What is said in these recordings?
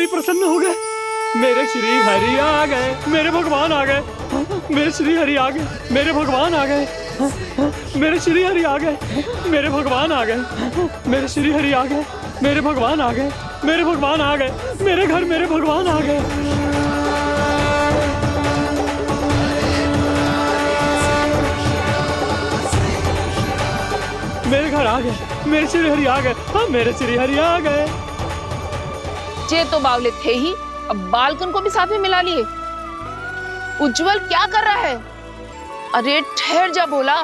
हरि प्रसन्न हो गए। मेरे श्री हरि आ गए, मेरे भगवान आ गए। मेरे श्री हरि आ गए, मेरे भगवान आ गए। मेरे श्री हरि आ गए, मेरे भगवान आ गए। मेरे श्री हरि आ गए, मेरे भगवान आ गए। मेरे भगवान आ गए, मेरे घर मेरे भगवान आ गए। मेरे घर आ गए, मेरे श्री हरि आ गए। हाँ, मेरे श्री हरि आ गए। ये तो बावले थे ही, अब बालकन को भी साथ में मिला लिए। उज्जवल क्या कर रहा है? अरे ठहर जा बोला।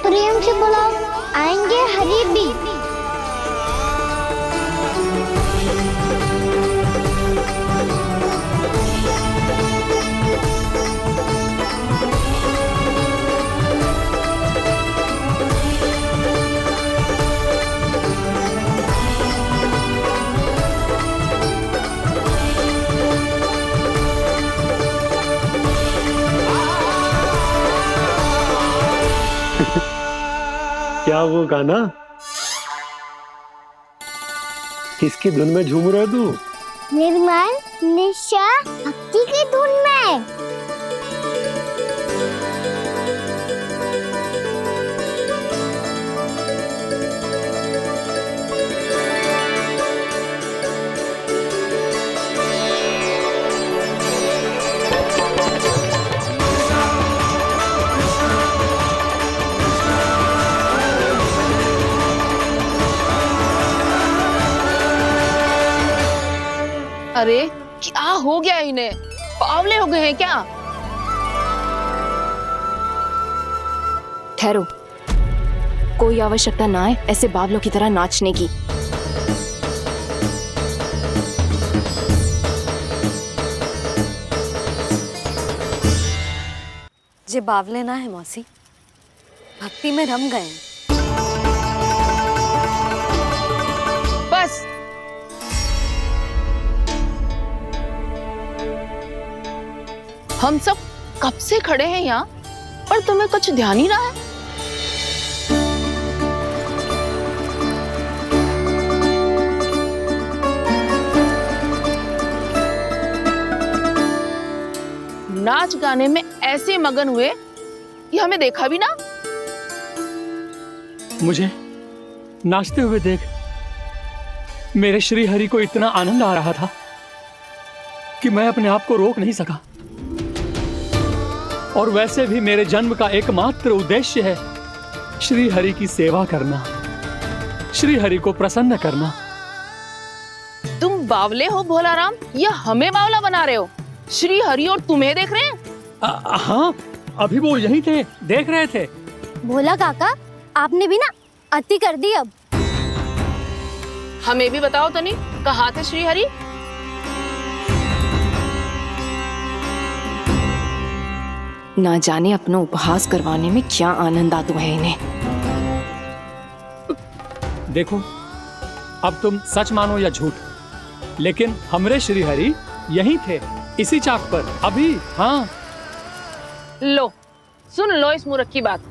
प्रेम से बुलाओ, आएंगे हरि भी। क्या वो गाना? किसकी धुन में झूम रहा तू? निर्मल निशा भक्ति की धुन में। अरे क्या हो गया इन्हें? बावले हो गए हैं क्या? ठहरो, कोई आवश्यकता ना है ऐसे बावलों की तरह नाचने की। जे बावले ना है मौसी, भक्ति में रम गए। बस हम सब कब से खड़े हैं यहाँ, पर तुम्हें कुछ ध्यान ही ना है। नाच गाने में ऐसे मगन हुए कि हमें देखा भी ना। मुझे नाचते हुए देख मेरे श्री हरि को इतना आनंद आ रहा था कि मैं अपने आप को रोक नहीं सका। और वैसे भी मेरे जन्म का एकमात्र उद्देश्य है श्री हरि की सेवा करना, श्री हरि को प्रसन्न करना। तुम बावले हो भोलाराम, या हमें बावला बना रहे हो? श्री हरि और तुम्हें देख रहे हैं? हाँ, अभी वो यहीं थे, देख रहे थे। भोला काका, आपने भी ना अति कर दी। अब हमें भी बताओ तनी, कहाँ थे श्री हरि? ना जाने अपना उपहास करवाने में क्या आनंद आता है इन्हें। देखो, अब तुम सच मानो या झूठ, लेकिन हमरे श्री हरि यहीं थे, इसी चाक पर अभी। हाँ, लो सुन लो इस मूर्ख की बात।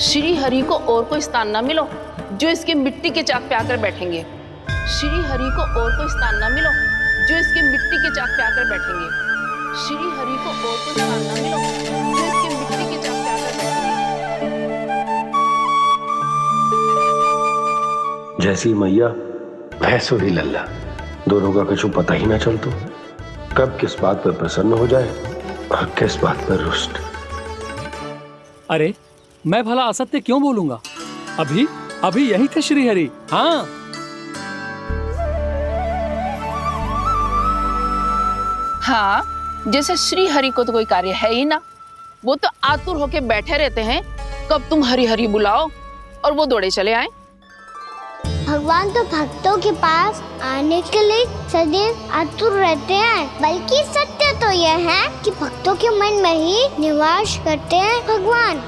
श्री हरि को और कोई स्थान ना मिलो जो इसके मिट्टी के चाक पे आकर बैठेंगे। श्री हरि को और कोई स्थान ना मिलो जो इसके मिट्टी के चाक पे आकर बैठेंगे। श्री हरि को और कोई स्थान ना मिलो जो इसके मिट्टी के चाक पे आकर बैठेंगे। जैसी मैया भैंसो ही लल्ला, दोनों का कुछ पता ही ना चल तो कब किस बात पर प्रसन्न हो जाए और किस बात पर रुष्ट। अरे मैं भला असत्य क्यों बोलूंगा? अभी अभी यही थे श्री हरि। हाँ, हाँ, जैसे श्री हरि को तो कोई कार्य है ही ना। वो तो आतुर होके बैठे रहते हैं कब तुम हरि हरि बुलाओ और वो दौड़े चले आए। भगवान तो भक्तों के पास आने के लिए सदैव आतुर रहते हैं, बल्कि सत्य तो यह है कि भक्तों के मन में ही निवास करते हैं भगवान।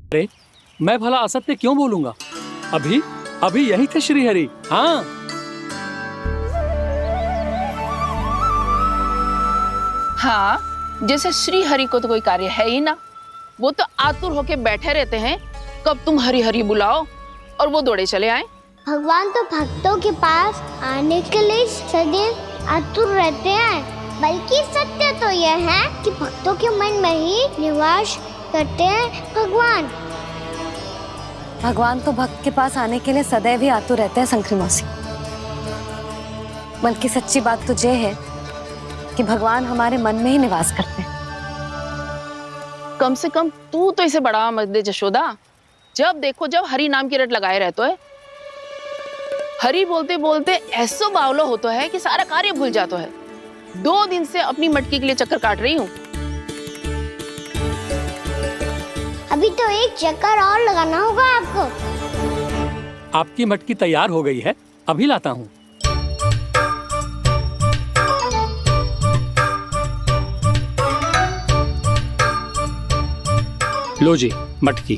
अरे मैं भला असत्य क्यों बोलूंगा? अभी अभी यही थे श्री हरि। हाँ, हाँ, जैसे श्री हरि को तो कोई कार्य है ही ना, वो तो आतुर होके बैठे रहते हैं कब तुम हरि हरि बुलाओ और वो दौड़े चले आए। भगवान तो भक्तों के पास आने के लिए सदैव आतुर रहते हैं, बल्कि सत्य तो यह है कि भक्तों के मन में ही निवास करते हैं भगवान। भगवान तो भक्त के पास आने के लिए सदैव ही आतुर रहते हैं शंकरी मौसी। बल्कि सच्ची बात तो ये है कि भगवान हमारे मन में ही निवास करते हैं। कम से कम तू तो इसे बढ़ावा मत दे जशोदा। जब देखो जब हरि नाम की रट लगाए रहते है। हरि बोलते बोलते ऐसो बावलो होता है कि सारा कार्य भूल जाता है। 2 दिन से अपनी मटकी के लिए चक्कर काट रही हूँ। अभी तो एक चक्कर और लगाना होगा आपको। आपकी मटकी तैयार हो गई है, अभी लाता हूँ। लो जी मटकी।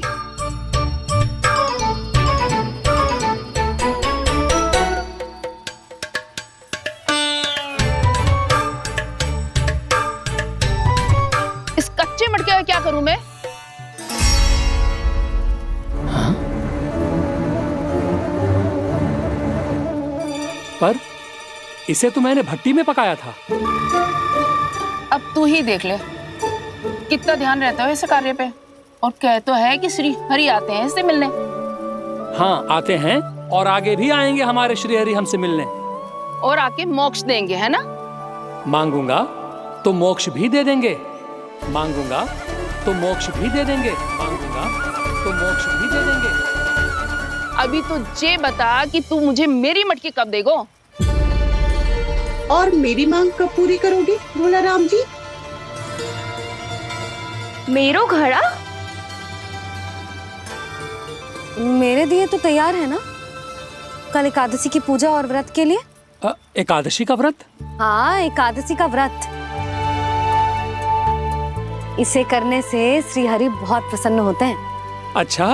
इस कच्चे मटके का क्या करूं मैं? पर इसे तो मैंने भट्टी में पकाया था। अब तू ही देख ले कितना ध्यान रहता है इस कार्य पे। और कह तो है कि श्री हरि आते हैं इससे मिलने। हाँ आते हैं और आगे भी आएंगे हमारे श्री हरि हमसे मिलने। और आके मोक्ष देंगे, है ना? मांगूंगा तो मोक्ष भी दे देंगे, मांगूंगा तो मोक्ष भी दे देंगे, मांगूंगा तो मोक्ष भी दे देंगे। अभी तो ये बता कि तू मुझे मेरी मटकी कब देगो? और मेरी मांग कब पूरी करोगे भोला राम जी? मेरो घड़ा मेरे दिए तो तैयार है ना, कल एकादशी की पूजा और व्रत के लिए। एकादशी का व्रत? हाँ, एकादशी का व्रत। इसे करने से श्री हरि बहुत प्रसन्न होते हैं। अच्छा,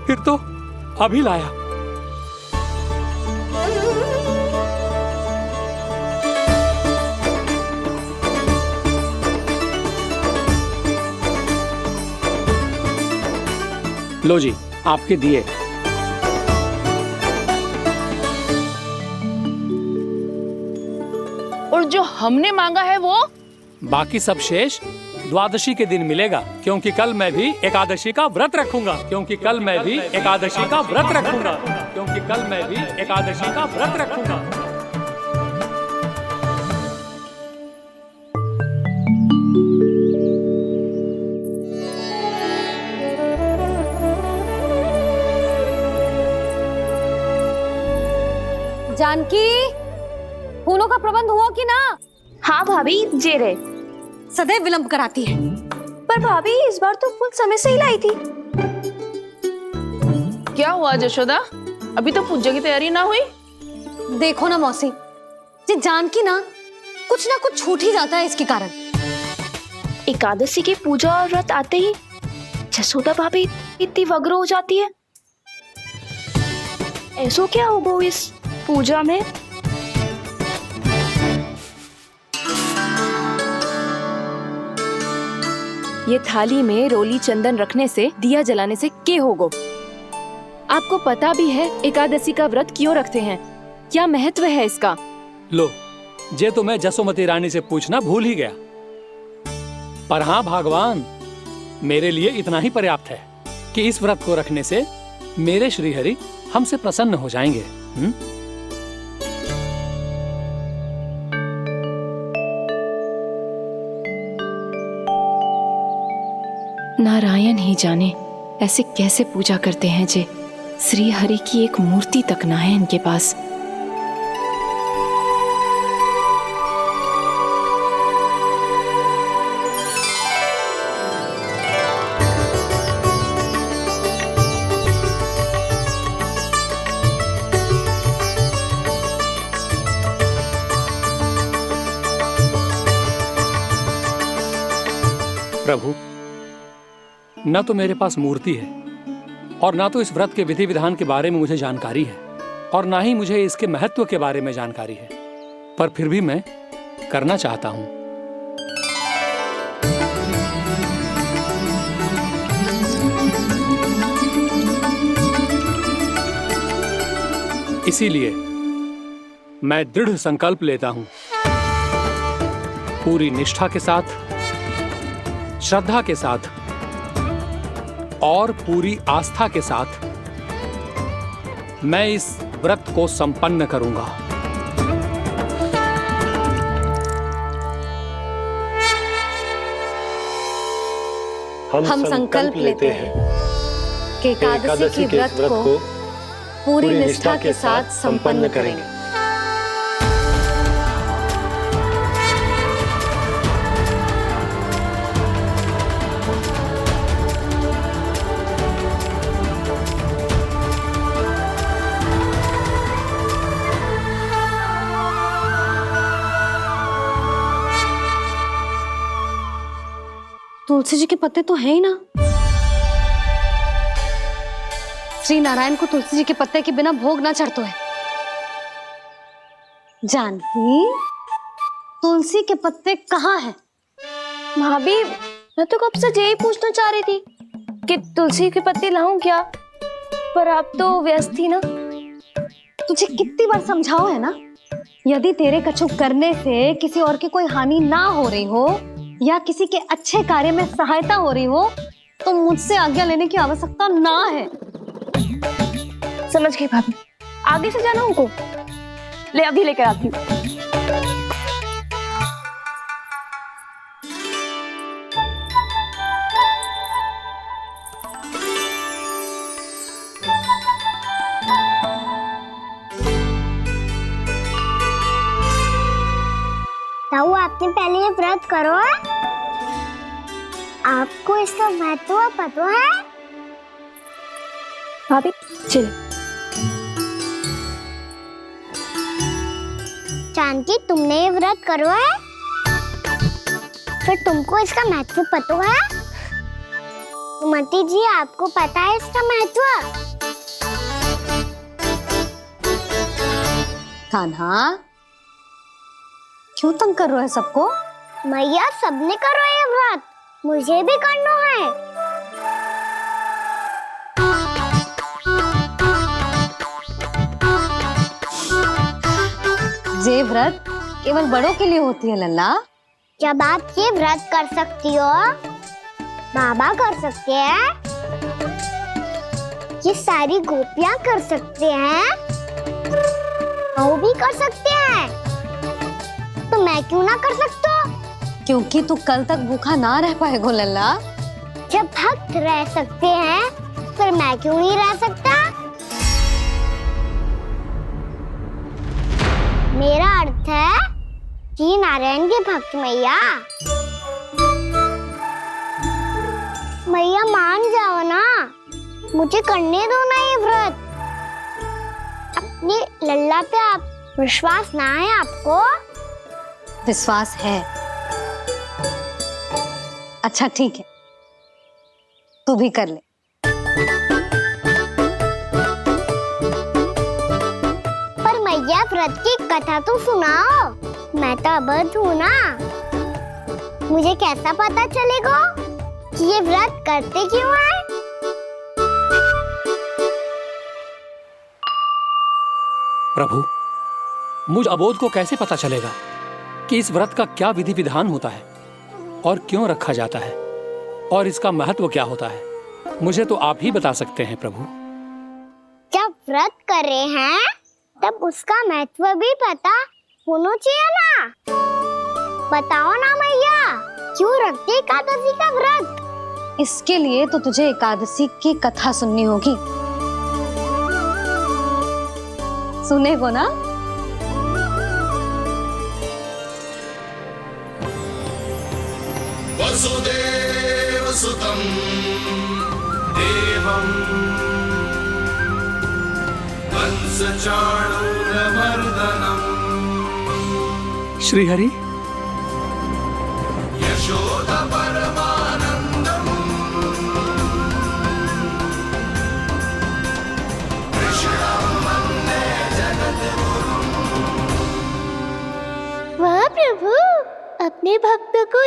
फिर तो अभी लाया। लो जी आपके दिए। और जो हमने मांगा है वो? बाकी सब शेष द्वादशी के दिन मिलेगा, क्योंकि कल मैं भी एकादशी का व्रत रखूंगा, क्योंकि कल मैं भी एकादशी का व्रत रखूंगा, क्योंकि कल मैं भी एकादशी का व्रत रखूंगा। जानकी, फूलों का प्रबंध हुआ कि ना? हाँ भाभी, जे रे। सदैव विलंब कराती है। पर भाभी इस बार तो फूल समय से ही लाई थी। क्या हुआ जशोदा? अभी तो पूजा की तैयारी ना हुई? देखो ना मौसी, ये जानकी ना कुछ छूट ही जाता है इसके कारण। एकादशी की पूजा और व्रत आते ही जसोदा भाभी इतनी वग्र हो जाती है। ऐसो क्या होगा इस पूजा में? ये थाली में रोली चंदन रखने से, दिया जलाने से के होगो? आपको पता भी है एकादशी का व्रत क्यों रखते हैं? क्या महत्व है इसका? लो, जे तो मैं जसोमती रानी से पूछना भूल ही गया। पर हाँ भगवान, मेरे लिए इतना ही पर्याप्त है कि इस व्रत को रखने से मेरे श्री हरि हमसे प्रसन्न हो जाएंगे। नारायण ही जाने ऐसे कैसे पूजा करते हैं जे श्री हरि की एक मूर्ति तक ना है इनके पास। प्रभु, न तो मेरे पास मूर्ति है और ना तो इस व्रत के विधि विधान के बारे में मुझे जानकारी है और ना ही मुझे इसके महत्व के बारे में जानकारी है, पर फिर भी मैं करना चाहता हूं। इसीलिए मैं दृढ़ संकल्प लेता हूं, पूरी निष्ठा के साथ, श्रद्धा के साथ और पूरी आस्था के साथ मैं इस व्रत को संपन्न करूंगा। हम संकल्प लेते हैं कि एकादशी के व्रत को पूरी निष्ठा के साथ संपन्न करेंगे। तुलसी जी के पत्ते तो हैं ही ना। श्री नारायण को तुलसी जी के पत्ते के बिना भोग ना चढ़तो है। जानकी, तुलसी के पत्ते कहाँ हैं? भाभी, मैं तो कब से यही पूछना चाह रही थी कि तुलसी के पत्ते लाऊं क्या, पर आप तो व्यस्त थी ना। तुझे कितनी बार समझाओ है ना, यदि तेरे कछु करने से किसी और की कोई हानि ना हो रही हो या किसी के अच्छे कार्य में सहायता हो रही हो तो मुझसे आज्ञा लेने की आवश्यकता ना है। समझ गई भाभी, आगे से जाना उनको। ले अभी लेकर आती हूँ। ताऊ, आपने पहले ये व्रत करो है? आपको इसका महत्व पता है? भाभी चल। जानकी, तुमने ये व्रत करो है? फिर तुमको इसका महत्व पता है? सुमति जी, आपको पता है इसका महत्व? कान्हा, क्यों तंग कर रहे हो सबको? मैया, सबने करो ये व्रत, मुझे भी करना है। ये व्रत केवल बड़ों के लिए होती है लल्ला। जब आप ये व्रत कर सकती हो, बाबा कर सकते हैं, ये सारी गोपियां कर सकते हैं, वो भी कर सकते हैं, तो मैं क्यों ना कर सकता? क्योंकि तू कल तक भूखा ना रह पाएगो लल्ला। जब भक्त रह सकते हैं, फिर मैं क्यों नहीं रह सकता? मेरा अर्थ है कि नारायण के भक्त मैया, मैया मान जाओ ना, मुझे करने दो ना ये व्रत। अपनी लल्ला पे आप विश्वास ना है आपको? विश्वास है। अच्छा ठीक है, तू भी कर ले। पर मैया, व्रत की कथा तो सुनाओ, मैं तो अबध हूँ ना। मुझे कैसा पता चलेगा कि ये व्रत करते क्यों है? प्रभु, मुझ अबोध को कैसे पता चलेगा कि इस व्रत का क्या विधि विधान होता है और क्यों रखा जाता है और इसका महत्व क्या होता है? मुझे तो आप ही बता सकते हैं प्रभु। जब व्रत कर रहे हैं तब उसका महत्व भी पता होना चाहिए ना। बताओ ना मैया, क्यों रखते एकादशी का व्रत? इसके लिए तो तुझे एकादशी की कथा सुननी होगी। सुनेगो ना? वसुदेव सुतं देवं कंसचाणूरमर्दनम् श्रीहरि, यशोदा परमानंदं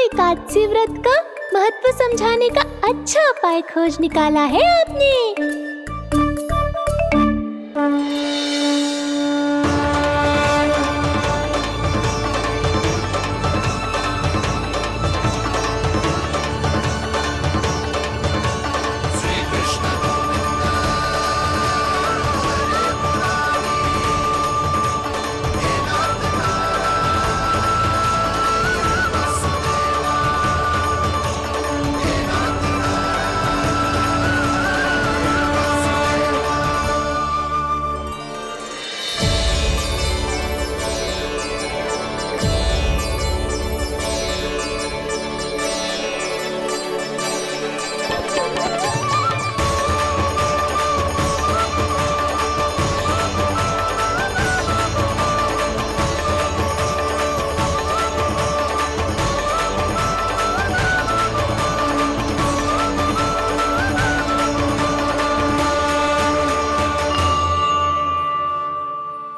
एकादशी व्रत का महत्व समझाने का अच्छा उपाय खोज निकाला है आपने।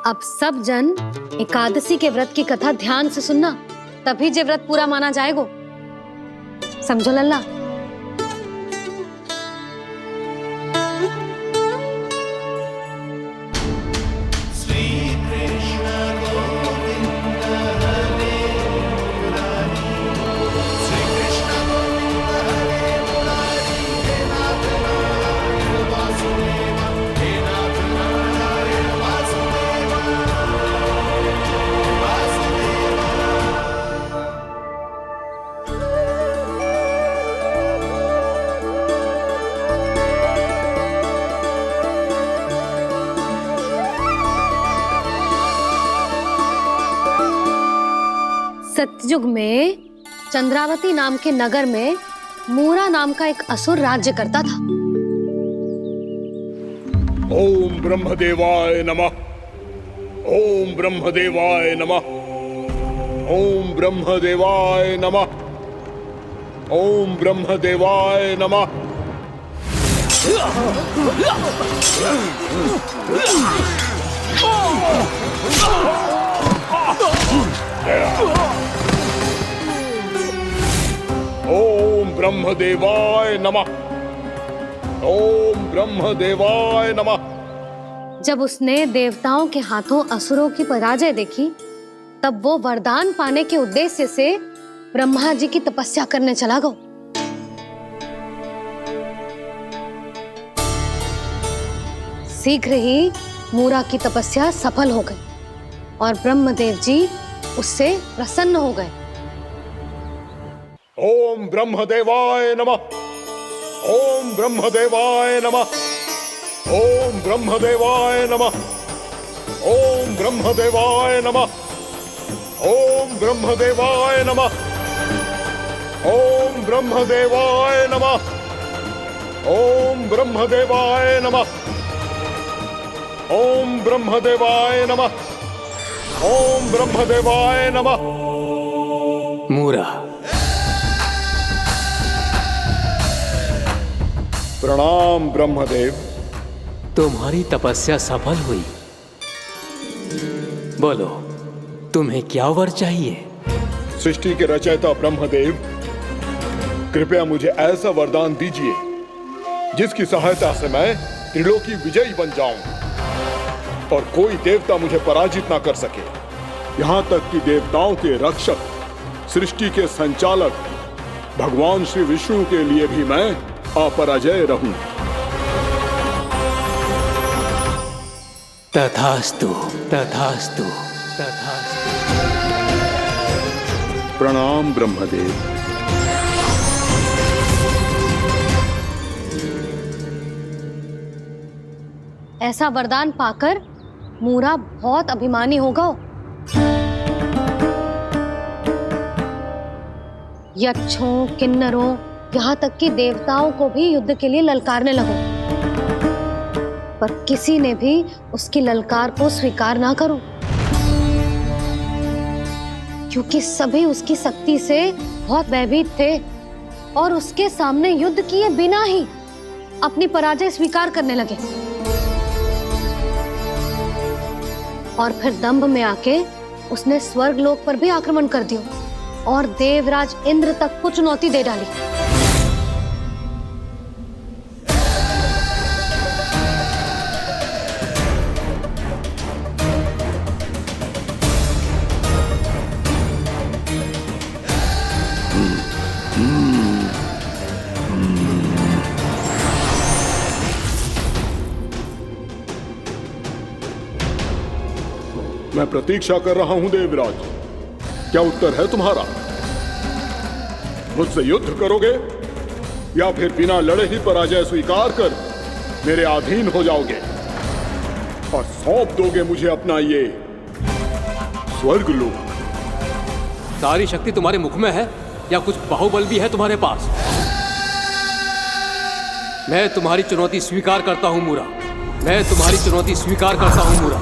अब सब जन एकादशी के व्रत की कथा ध्यान से सुनना, तभी जे व्रत पूरा माना जाएगा। समझो लल्ला। सतयुग में चंद्रावती नाम के नगर में मूरा नाम का एक असुर राज्य करता था। ओम ब्रह्मदेवाय नमः। ओम ब्रह्मदेवाय नमः। ओम ब्रह्मदेवाय नमः। ओम ब्रह्मदेवाय नमः। ओम ब्रह्मदेवाय नमः। ओम ब्रह्मदेवाय नमः। जब उसने देवताओं के हाथों असुरों की पराजय देखी, तब वो वरदान पाने के उद्देश्य से ब्रह्मा जी की तपस्या करने चला गया। शीघ्र ही मूरा की तपस्या सफल हो गई और ब्रह्मदेव जी उससे प्रसन्न हो गए। ओम ब्रह्मदेवाय नमः। ओम ब्रह्मदेवाय नमः। ओम ब्रह्मदेवाय नमः। ओम ब्रह्मदेवाय नमः। ओम ब्रह्मदेवाय नमः। ओम ब्रह्मदेवाय नमः। ओम ब्रह्मदेवाय नमः। ओम ब्रह्मदेवाय नमः। ओम ब्रह्मदेवाय नमः। मूरा, प्रणाम ब्रह्मदेव। तुम्हारी तपस्या सफल हुई। बोलो, तुम्हें क्या वर चाहिए? सृष्टि के रचयिता ब्रह्मदेव, कृपया मुझे ऐसा वरदान दीजिए जिसकी सहायता से मैं त्रिलोकी विजयी बन जाऊं और कोई देवता मुझे पराजित ना कर सके। यहाँ तक कि देवताओं के रक्षक, सृष्टि के संचालक भगवान श्री विष्णु के लिए भी मैं अपराजय रहूं। तथास्तु, तथास्तु, तथास्तु। प्रणाम ब्रह्मदेव। ऐसा वरदान पाकर मूरा बहुत अभिमानी होगा। यक्षों, किन्नरों, यहाँ तक कि देवताओं को भी युद्ध के लिए ललकारने लगा, पर किसी ने भी उसकी ललकार को स्वीकार ना करो, क्योंकि सभी उसकी शक्ति से बहुत भयभीत थे और उसके सामने युद्ध किए बिना ही अपनी पराजय स्वीकार करने लगे और फिर दंभ में आके उसने स्वर्ग लोक पर भी आक्रमण कर दिया और देवराज इंद्र तक को चुनौती दे डाली। मैं प्रतीक्षा कर रहा हूं देवराज, क्या उत्तर है तुम्हारा? मुझसे युद्ध करोगे या फिर बिना लड़े ही पराजय स्वीकार कर मेरे अधीन हो जाओगे और सौंप दोगे मुझे अपना ये स्वर्गलोक? सारी शक्ति तुम्हारे मुख में है या कुछ बाहुबल भी है तुम्हारे पास? मैं तुम्हारी चुनौती स्वीकार करता हूं मूरा, मैं तुम्हारी चुनौती स्वीकार करता हूं मूरा।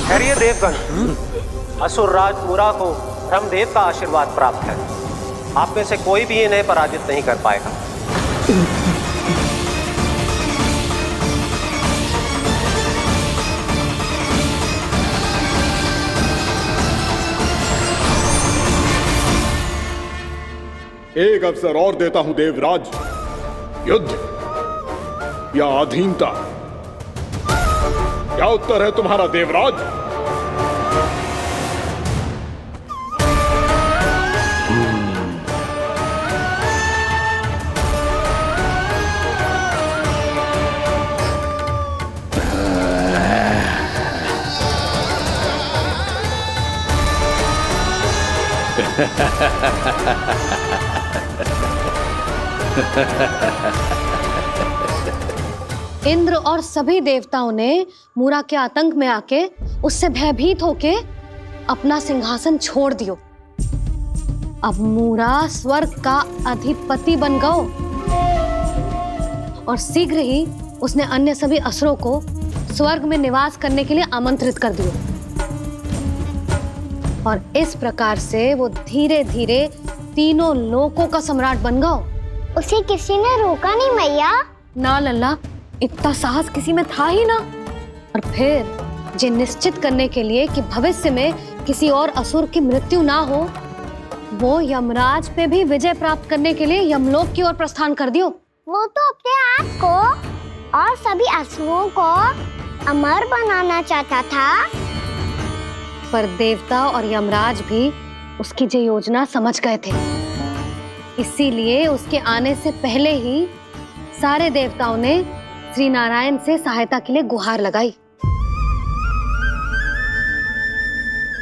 खैरिए देवगण, असुरराज मुरा को ब्रह्मदेव का आशीर्वाद प्राप्त है। आप में से कोई भी इन्हें पराजित नहीं कर पाएगा। एक अवसर और देता हूं देवराज, युद्ध या अधीनता, क्या उत्तर है तुम्हारा देवराज? इंद्र और सभी देवताओं ने मूरा के आतंक में आके उससे भयभीत होके अपना सिंहासन छोड़ दियो। अब मूरा स्वर्ग का अधिपति बन गयो और शीघ्र ही उसने अन्य सभी असुरों को स्वर्ग में निवास करने के लिए आमंत्रित कर दियो। और इस प्रकार से वो धीरे धीरे तीनों लोकों का सम्राट बन गयो। उसे किसी ने रोका नहीं मैया। ना लल्ला, इतना साहस किसी में था ही ना। और फिर ये निश्चित करने के लिए कि भविष्य में किसी और असुर की मृत्यु ना हो, वो यमराज पे भी विजय प्राप्त करने के लिए यमलोक की ओर प्रस्थान कर दियो। वो तो अपने आप को और सभी असुरों को अमर बनाना चाहता था, पर देवता और यमराज भी उसकी ये योजना समझ गए थे। इसीलिए उसके आने से पहले ही सारे देवताओं ने श्री नारायण से सहायता के लिए गुहार लगाई।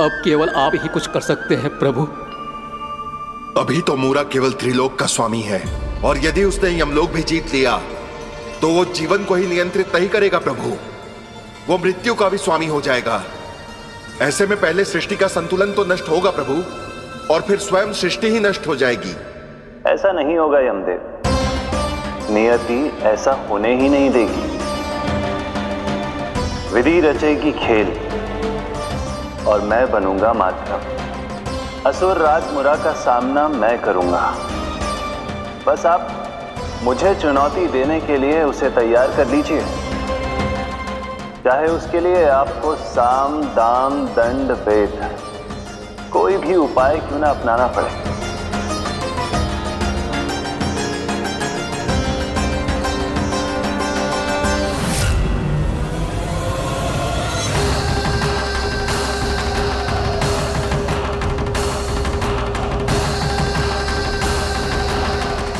अब केवल आप ही कुछ कर सकते हैं प्रभु। अभी तो मूरा केवल त्रिलोक का स्वामी है, और यदि उसने यमलोक भी जीत लिया तो वो जीवन को ही नियंत्रित नहीं करेगा प्रभु, वो मृत्यु का भी स्वामी हो जाएगा। ऐसे में पहले सृष्टि का संतुलन तो नष्ट होगा प्रभु, और फिर स्वयं सृष्टि ही नष्ट हो जाएगी। ऐसा नहीं होगा यमदेव, नियति ऐसा होने ही नहीं देगी। विधि रचेगी खेल और मैं बनूंगा माध्यम। असुर राज मुरा का सामना मैं करूंगा। बस आप मुझे चुनौती देने के लिए उसे तैयार कर लीजिए, चाहे उसके लिए आपको साम दाम दंड भेद कोई भी उपाय क्यों ना अपनाना पड़े।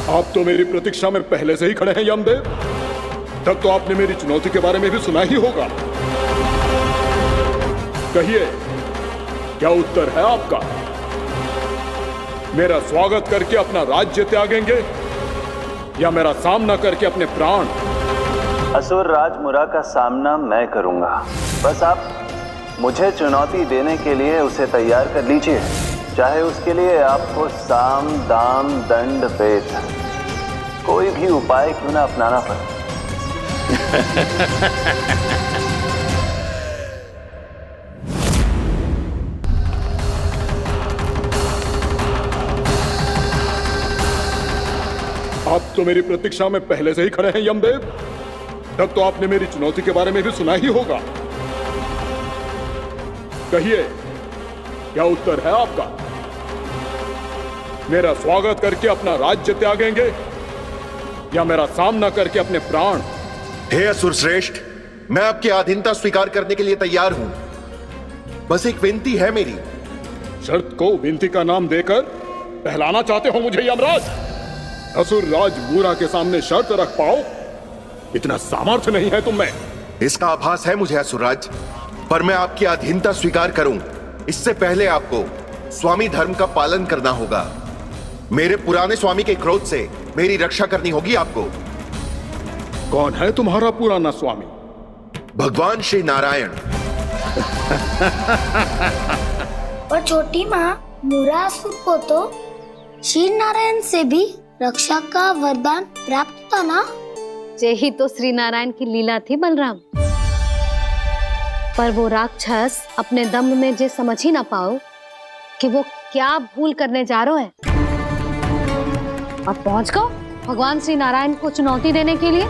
आप तो मेरी प्रतीक्षा में पहले से ही खड़े हैं यमदेव। तब तो आपने मेरी चुनौती के बारे में भी सुना ही होगा। कहिए, क्या उत्तर है आपका? मेरा स्वागत करके अपना राज्य त्यागेंगे या मेरा सामना करके अपने प्राण? असुर राज मुरा का सामना मैं करूंगा। बस आप मुझे चुनौती देने के लिए उसे तैयार कर लीजिए, चाहे उसके लिए आपको साम दाम दंड भेद कोई भी उपाय क्यों ना अपनाना पड़े। आप तो मेरी प्रतीक्षा में पहले से ही खड़े हैं यमदेव। तब तो आपने मेरी चुनौती के बारे में भी सुना ही होगा। कहिए, क्या उत्तर है आपका? मेरा स्वागत करके अपना राज्य त्यागेंगे या मेरा सामना करके अपने प्राण? हे असुर श्रेष्ठ, मैं आपकी अधीनता स्वीकार करने के लिए तैयार हूं। बस एक विनती है मेरी। शर्त को विनती का नाम देकर पहलाना चाहते हो मुझे यमराज? असुर राज मूरा के सामने शर्त रख पाओ, इतना सामर्थ्य नहीं है तुम में। इसका आभास है मुझे असुरराज, पर मैं आपकी अधीनता स्वीकार करूं इससे पहले आपको स्वामी धर्म का पालन करना होगा। मेरे पुराने स्वामी के क्रोध से मेरी रक्षा करनी होगी आपको। कौन है तुम्हारा पुराना स्वामी? भगवान श्री नारायण। और छोटी माँ, मूरासुर को तो श्री नारायण से भी रक्षा का वरदान प्राप्त था ना? यही तो श्री नारायण की लीला थी बलराम। पर वो राक्षस अपने दम में जे समझ ही ना पाओ कि वो क्या भूल करने जा रहे हैं, और पहुंच गो भगवान श्री नारायण को चुनौती देने के लिए।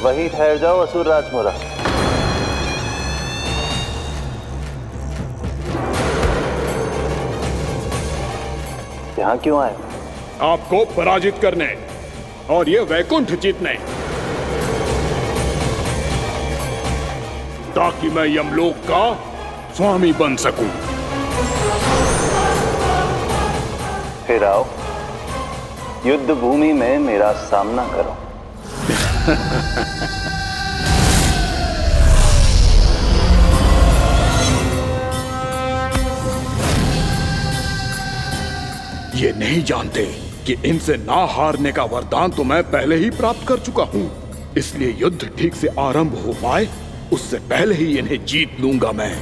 वही ठहर जाओ असुर राज मुरा। यहां क्यों आए? आपको पराजित करने और ये वैकुंठ जीतने, ताकि मैं यमलोक का स्वामी बन सकूं। फिर आओ, युद्ध भूमि में मेरा सामना करो। ये नहीं जानते कि इनसे ना हारने का वरदान तो मैं पहले ही प्राप्त कर चुका हूं। इसलिए युद्ध ठीक से आरंभ हो पाए उससे पहले ही इन्हें जीत लूंगा मैं।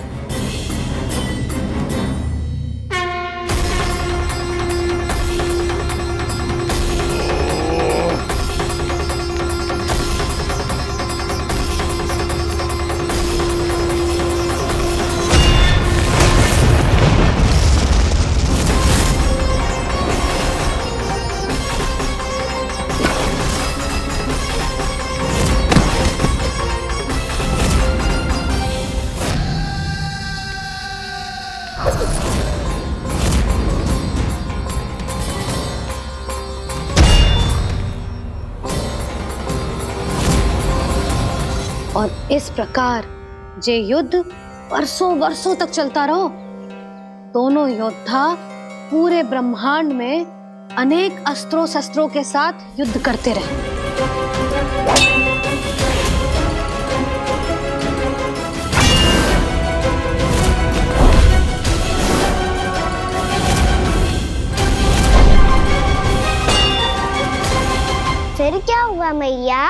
और इस प्रकार जे युद्ध वर्षों वर्षों तक चलता रहो। दोनों योद्धा पूरे ब्रह्मांड में अनेक अस्त्रों शस्त्रों के साथ युद्ध करते रहे। फिर क्या हुआ मैया?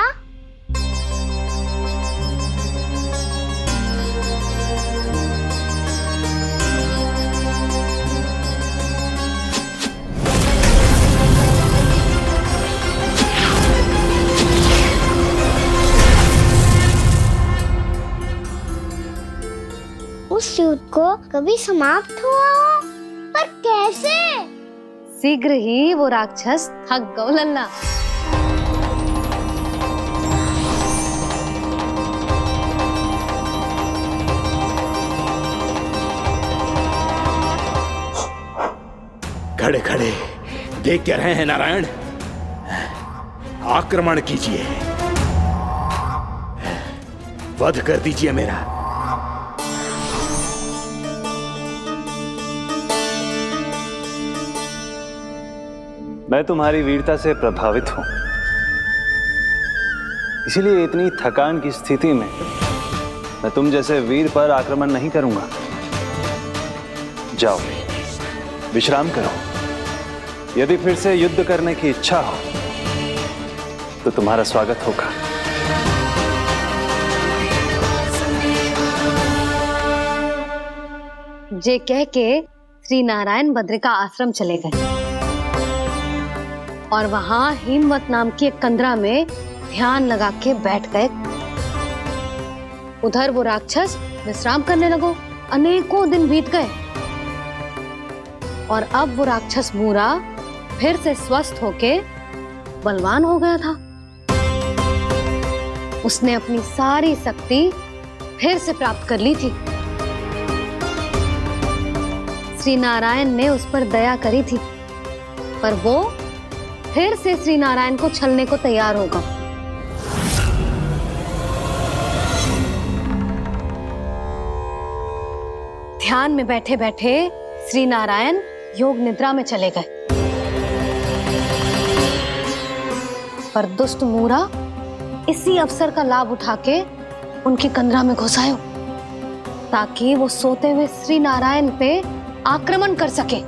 उस युद्ध को कभी समाप्त हुआ हो, पर कैसे? शीघ्र ही वो राक्षस थक गौ लल्ला। खड़े खड़े देख क्या रहे हैं नारायण? आक्रमण कीजिए, वध कर दीजिए मेरा। मैं तुम्हारी वीरता से प्रभावित हूं, इसीलिए इतनी थकान की स्थिति में मैं तुम जैसे वीर पर आक्रमण नहीं करूंगा। जाओ, विश्राम करो। यदि फिर से युद्ध करने की इच्छा हो तो तुम्हारा स्वागत होगा। जे कह के श्री नारायण बद्रिका आश्रम चले गए और वहां हिमवत नाम की एक कंदरा में ध्यान लगा के बैठ गए। उधर वो राक्षस विश्राम करने लगो। अनेकों दिन बीत गए और अब वो राक्षस मूरा फिर से स्वस्थ होके बलवान हो गया था। उसने अपनी सारी शक्ति फिर से प्राप्त कर ली थी। श्री नारायण ने उस पर दया करी थी, पर वो फिर से श्री नारायण को छलने को तैयार होगा। ध्यान में बैठे बैठे श्री नारायण योग निद्रा में चले गए, पर दुष्ट मूरा इसी अवसर का लाभ उठा के उनकी कंदरा में घुस आयो ताकि वो सोते हुए श्री नारायण पे आक्रमण कर सके।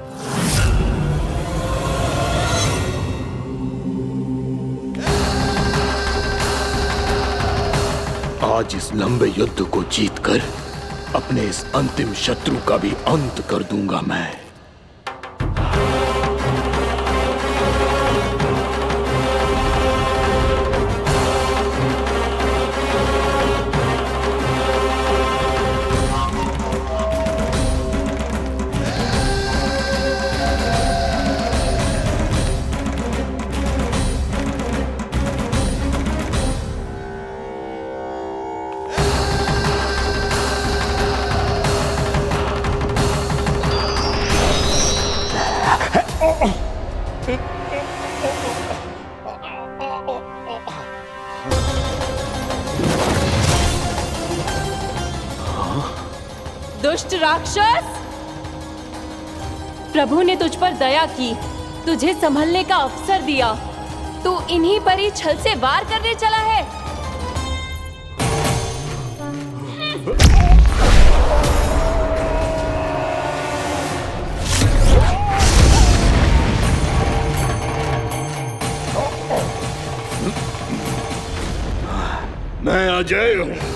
आज इस लंबे युद्ध को जीतकर अपने इस अंतिम शत्रु का भी अंत कर दूंगा मैं। दुष्ट राक्षस, प्रभु ने तुझ पर दया की, तुझे संभलने का अवसर दिया। तू इन्हीं पर ही छल से वार करने चला है। मैं अजय हूँ,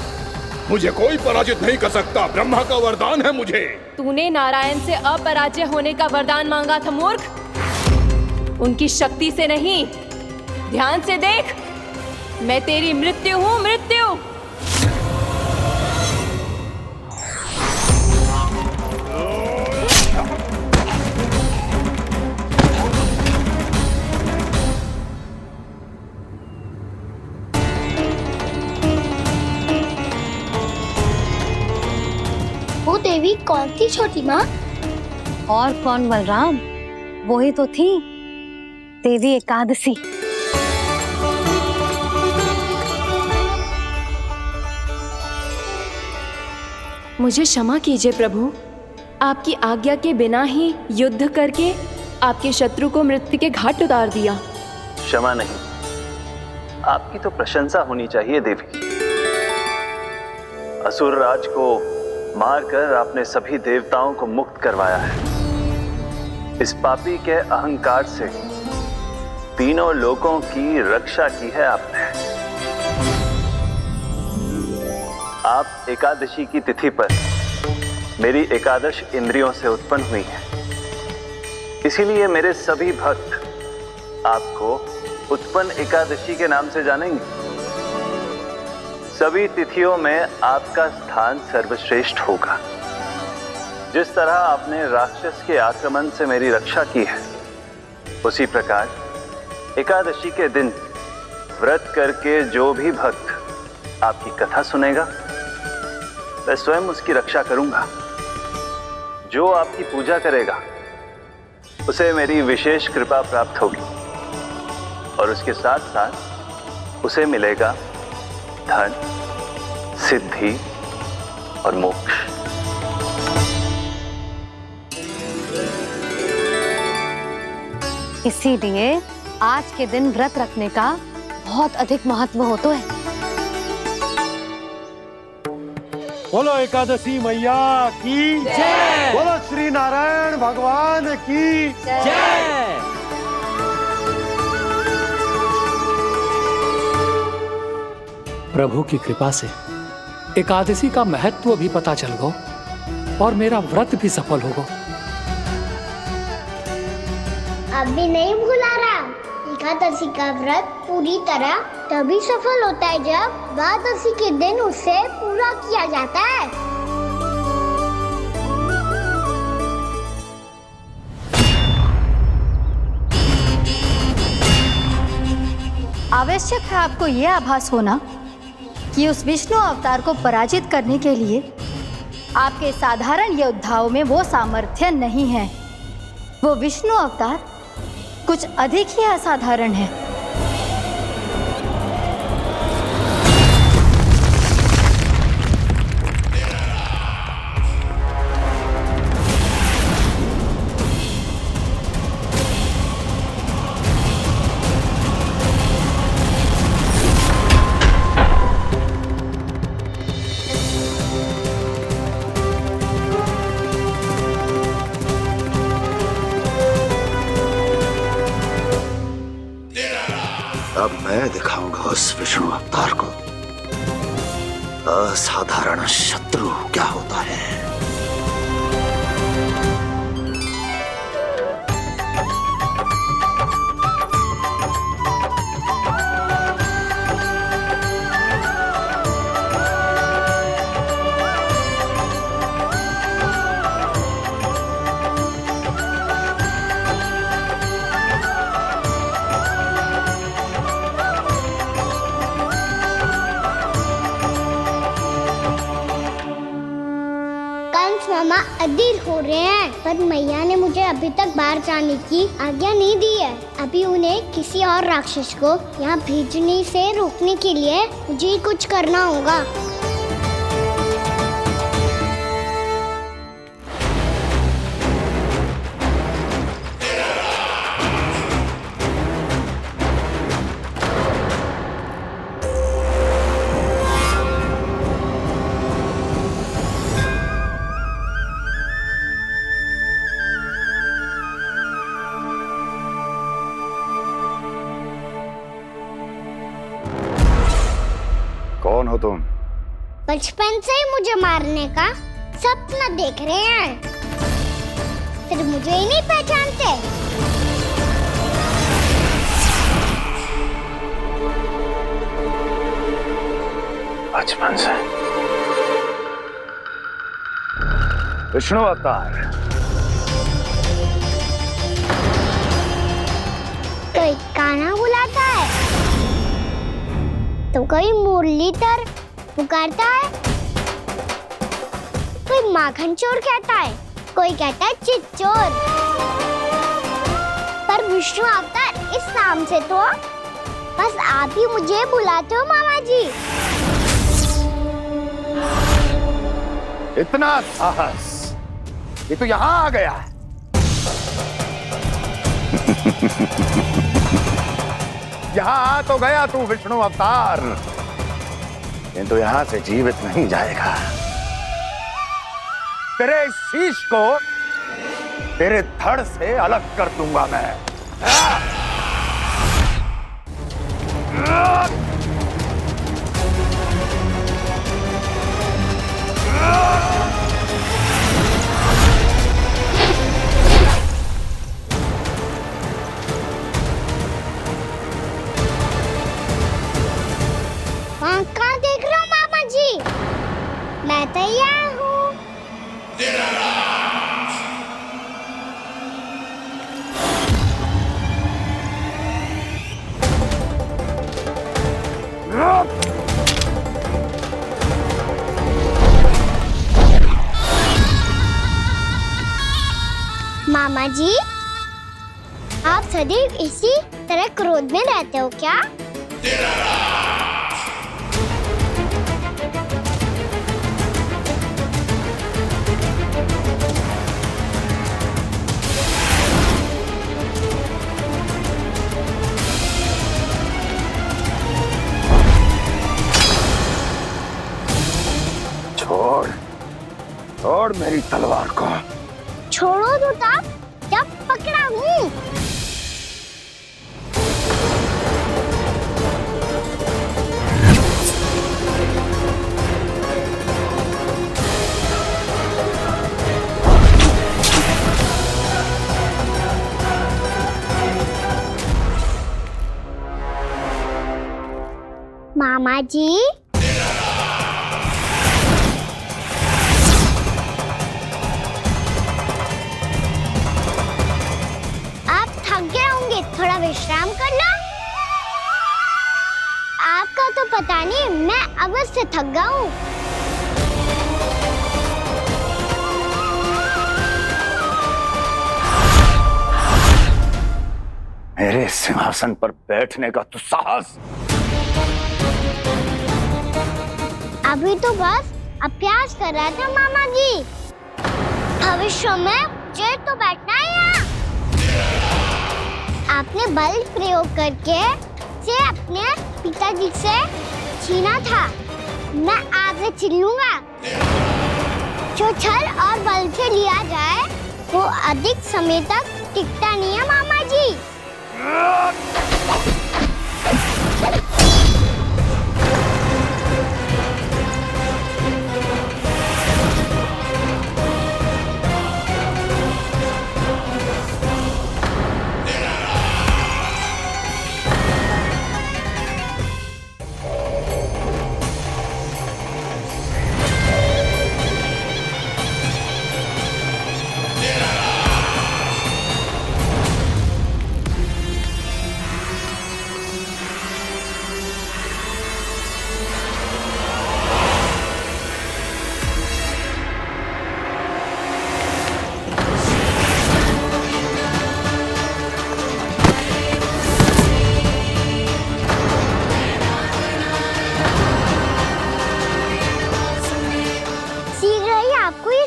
मुझे कोई पराजित नहीं कर सकता। ब्रह्मा का वरदान है मुझे। तूने नारायण से अपराजय होने का वरदान मांगा था मूर्ख, उनकी शक्ति से नहीं। ध्यान से देख, मैं तेरी मृत्यु हूँ, मृत्यु। देवी कौन थी छोटी माँ? और कौन बलराम, वही तो थी देवी एकादशी। मुझे क्षमा कीजिए प्रभु, आपकी आज्ञा के बिना ही युद्ध करके आपके शत्रु को मृत्यु के घाट उतार दिया। क्षमा नहीं, आपकी तो प्रशंसा होनी चाहिए देवी। असुर राज को मारकर आपने सभी देवताओं को मुक्त करवाया है। इस पापी के अहंकार से तीनों लोकों की रक्षा की है आपने। आप एकादशी की तिथि पर मेरी एकादश इंद्रियों से उत्पन्न हुई हैं। इसीलिए मेरे सभी भक्त आपको उत्पन्न एकादशी के नाम से जानेंगे। सभी तिथियों में आपका स्थान सर्वश्रेष्ठ होगा। जिस तरह आपने राक्षस के आक्रमण से मेरी रक्षा की है, उसी प्रकार एकादशी के दिन व्रत करके जो भी भक्त आपकी कथा सुनेगा, मैं स्वयं उसकी रक्षा करूंगा। जो आपकी पूजा करेगा उसे मेरी विशेष कृपा प्राप्त होगी और उसके साथ साथ उसे मिलेगा धन, सिद्धि और मोक्ष। इसीलिए आज के दिन व्रत रखने का बहुत अधिक महत्व होता है। बोलो एकादशी मैया की जय। बोलो श्री नारायण भगवान की जय। प्रभु की कृपा से एकादशी का महत्व भी पता चल गो और मेरा व्रत भी सफल होगा। अभी नहीं भूला रहा, एकादशी का व्रत पूरी तरह तभी सफल होता है जब द्वादशी के दिन उसे पूरा किया जाता है। आवश्यक है आपको यह आभास होना कि उस विष्णु अवतार को पराजित करने के लिए आपके साधारण योद्धाओं में वो सामर्थ्य नहीं है। वो विष्णु अवतार कुछ अधिक ही असाधारण है। अब मैं दिखाऊंगा उस विष्णु अवतार को असाधारण शत्रु क्या होता है। मामा अधीर हो रहे हैं, पर मैया ने मुझे अभी तक बाहर जाने की आज्ञा नहीं दी है। अभी उन्हें किसी और राक्षस को यहाँ भेजने से रोकने के लिए मुझे कुछ करना होगा। कौन हो तुम? बचपन से ही मुझे मारने का सपना देख रहे हैं, फिर मुझे ही नहीं पहचानते। बचपन से विष्णु अवतार। कोई गाना बुलाता है तो कोई मुरलीधर पुकारता है, कोई माखन चोर कहता है, कोई कहता है चिच्चोर। पर विष्णु अवतार इस नाम से तो बस आप ही मुझे बुलाते हो मामा जी। इतना साहस, ये तो यहाँ आ गया है। यहाँ आ तो गया तू विष्णु अवतार, किंतु यहाँ से जीवित नहीं जाएगा। तेरे शीश को तेरे धड़ से अलग कर दूंगा मैं। कहाँ देख रहे हो मामा जी? मैं तैयार हूँ। मामा जी, आप सदैव इसी तरह क्रोध में रहते हो क्या? मेरी तलवार को। छोड़ो तो तब जब पकड़ा हूँ। मामा जी, आप थक गए होंगे, थोड़ा विश्राम कर लो। आपका तो पता नहीं, मैं अवश्य थक गया हूँ। मेरे सिंहासन पर बैठने का तो साहस। अभी तो बस अभ्यास कर रहा था मामा जी। भविष्य में मुझे तो बैठना है यहाँ। आपने बल प्रयोग करके से अपने पिताजी से छीना था। मैं आज से छीन लूंगा। जो छल और बल से लिया जाए वो अधिक समय तक टिकता नहीं है मामा जी।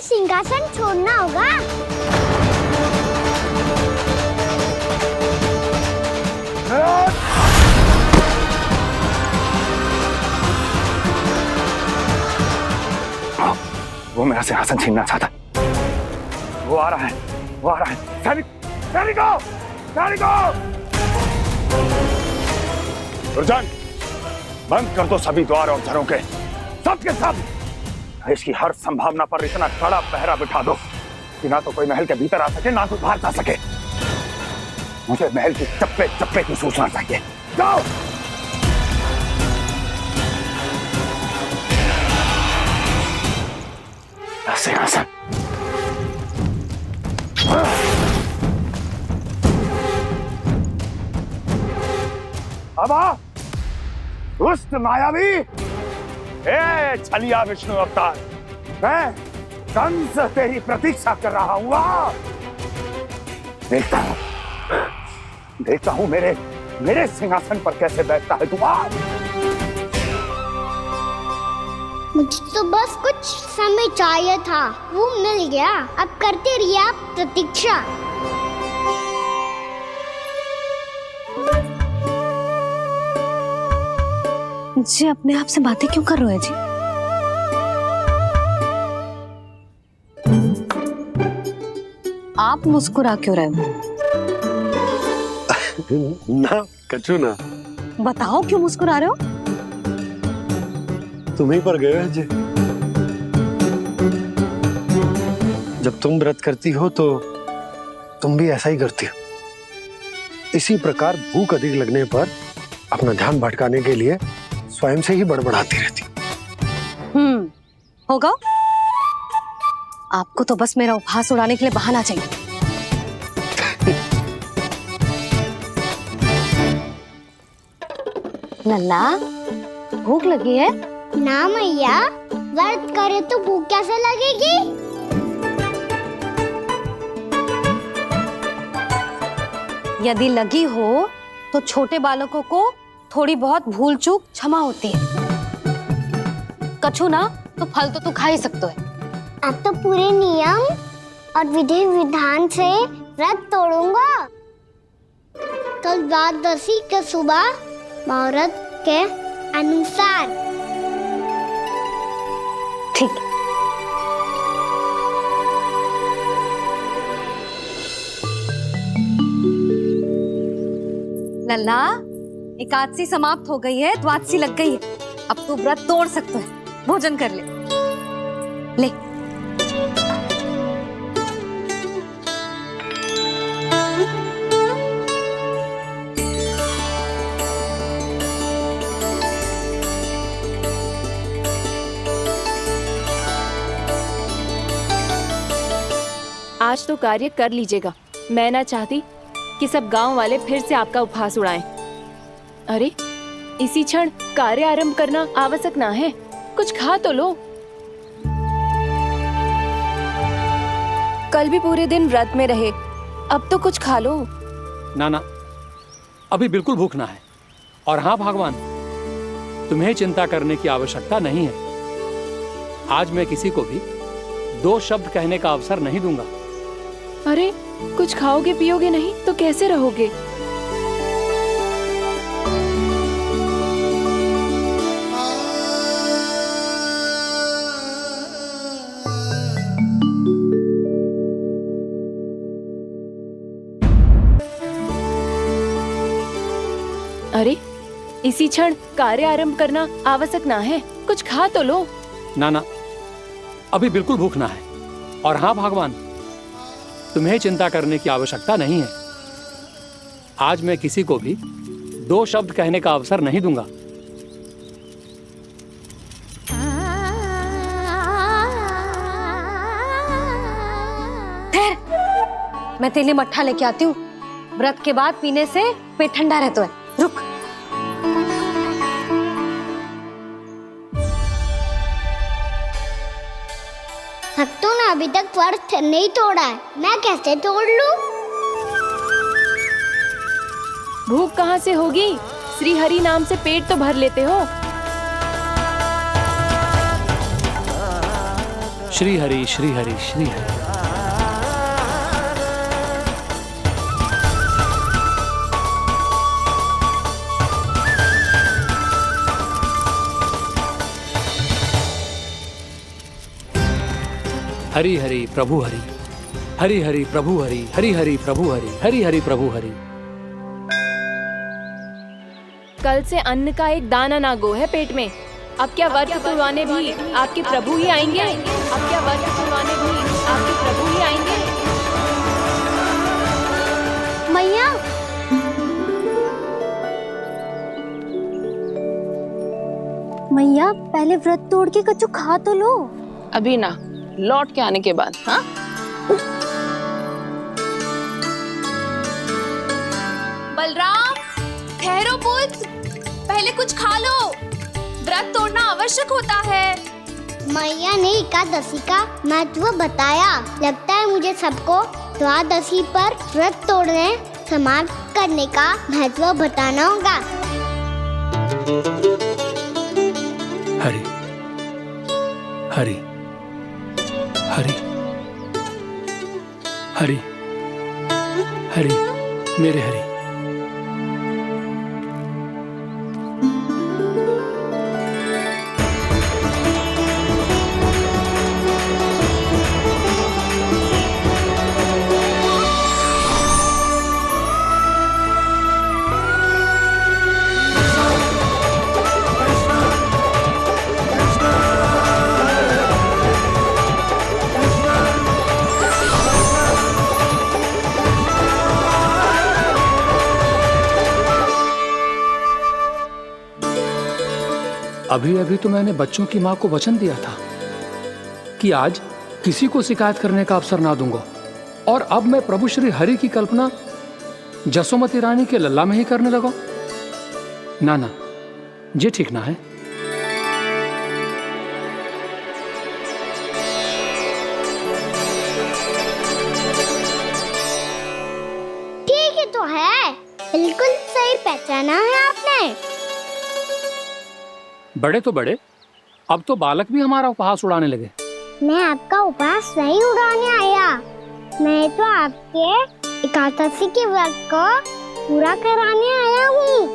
सिंहासन छोड़ना होगा। वो मेरा सिंहासन छीनना चाहता। वो आ रहा है, वो आ रहा है। सैनिकों, दुर्जन, बंद कर दो सभी द्वार और झरों के, सब के सब। इसकी हर संभावना पर इतना कड़ा पहरा बिठा दो कि ना तो कोई महल के भीतर आ सके, ना कोई बाहर जा सके। मुझे महल की चप्पे चप्पे की सूचना चाहिए। जाओ। सिंहासन। अब आ, दुष्ट मायावी, ए छलिया विष्णु अवतार, मैं कंस तेरी प्रतीक्षा कर रहा हूँ। देखता हूँ मेरे सिंहासन पर कैसे बैठता है तू। मुझे तो बस कुछ समय चाहिए था, वो मिल गया। अब करते रहिए आप प्रतीक्षा। जी अपने आप से बातें क्यों कर रहे हो जी? आप मुस्कुरा क्यों रहे हो? ना कचू ना। बताओ क्यों मुस्कुरा रहे हो? तुम ही पर गए हैं जी। जब तुम व्रत करती हो तो तुम भी ऐसा ही करती हो। इसी प्रकार भूख अधिक लगने पर अपना ध्यान भटकाने के लिए स्वयं से ही बड़बड़ाती रहती। होगा। आपको तो बस मेरा उपहास उड़ाने के लिए बहाना चाहिए। नन्ना, भूख लगी है? ना मैया, व्रत करे तो भूख कैसे लगेगी? यदि लगी हो तो छोटे बालकों को थोड़ी बहुत भूल चूक क्षमा होती है। कछु ना तो फल तो तू खा ही सकते है। अब तो पूरे नियम और विधि विधान से व्रत तोड़ूंगा। कल द्वादशी के सुबह मुहूर्त के अनुसार। ठीक। लल्ला, एकादशी समाप्त हो गई है, द्वादशी लग गई है। अब तू व्रत तोड़ सकता है, भोजन कर ले। ले। आज तो कार्य कर लीजिएगा। मैं ना चाहती कि सब गांव वाले फिर से आपका उपहास उड़ाएं। अरे इसी क्षण कार्य आरंभ करना आवश्यक ना है, कुछ खा तो लो। कल भी पूरे दिन व्रत में रहे, अब तो कुछ खा लो। ना ना, अभी बिल्कुल भूख ना है। और हाँ भगवान, तुम्हें चिंता करने की आवश्यकता नहीं है। आज मैं किसी को भी 2 शब्द कहने का अवसर नहीं दूंगा। अरे कुछ खाओगे पियोगे नहीं तो कैसे रहोगे? अरे इसी क्षण कार्य आरंभ करना आवश्यक ना है, कुछ खा तो लो। ना ना, अभी बिल्कुल भूख ना है। और हाँ भगवान, तुम्हें चिंता करने की आवश्यकता नहीं है। आज मैं किसी को भी 2 शब्द कहने का अवसर नहीं दूंगा। मैं तेरे लिए मट्ठा लेके आती हूँ। व्रत के बाद पीने से पेट ठंडा रहता है। रुक। भक्तों ने अभी तक व्रत नहीं तोड़ा है, मैं कैसे तोड़ लूं? भूख कहाँ से होगी? श्री हरि नाम से पेट तो भर लेते हो। श्री हरि श्री हरि श्री हरि। हरि हरि प्रभु हरि, हरि हरि प्रभु हरि, हरि हरि प्रभु हरि, हरि हरि प्रभु हरि। कल से अन्न का एक दाना ना गो है पेट में। अब क्या व्रत तुड़वाने भी आपके प्रभु ही आएंगे? अब क्या व्रत तुड़वाने भी आपके प्रभु ही आएंगे? मैया, मैया पहले व्रत तोड़ के कच्चू खा तो लो। अभी ना, लौट के आने के बाद। हाँ, बलराम, ठहरो पुत्र, पहले कुछ खा लो। व्रत तोड़ना आवश्यक होता है। मैया ने एकादशी का महत्व बताया। लगता है मुझे सबको द्वादशी पर व्रत तोड़ने समाप्त करने का महत्व बताना होगा। हरि हरि हरि हरि हरि, मेरे हरि। अभी अभी तो मैंने बच्चों की माँ को वचन दिया था कि आज किसी को शिकायत करने का अवसर ना दूंगा, और अब मैं प्रभु श्री हरि की कल्पना जसोमती रानी के लल्ला में ही करने लगा। ना ना, ये ठीक ना है। ठीक ही तो है, बिल्कुल सही पहचाना है आपने। बड़े तो बड़े, अब तो बालक भी हमारा उपहास उड़ाने लगे। मैं आपका उपहास नहीं उड़ाने आया, मैं तो आपके एकादशी के व्रत को पूरा कराने आया हूँ।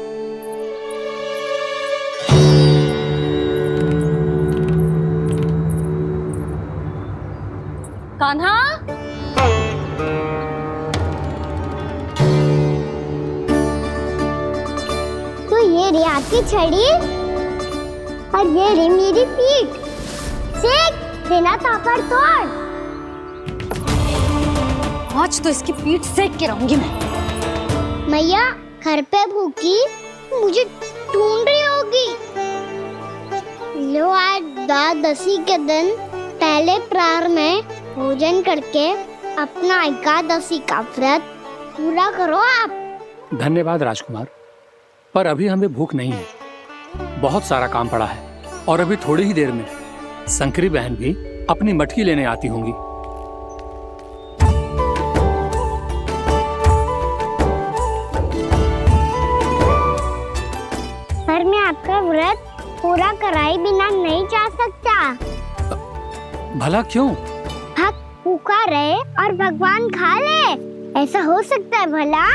कान्हा, आपकी छड़ी और ये रही मेरी पीठ। सेक देना तापड़ तोड़। आज तो इसकी पीठ सेक के रहूंगी मैं। मैया घर पे भूखी मुझे ढूंढ रही होगी। लो आज द्वादशी के दिन पहले प्रहर में भोजन करके अपना एकादशी का व्रत पूरा करो आप। धन्यवाद राजकुमार, पर अभी हमें भूख नहीं है। बहुत सारा काम पड़ा है और अभी थोड़ी ही देर में शंकरी बहन भी अपनी मटकी लेने आती होंगी। पर मैं आपका व्रत पूरा कराए बिना नहीं जा सकता। भला क्यों? भक्त भूखा रहे और भगवान खा ले, ऐसा हो सकता है भला?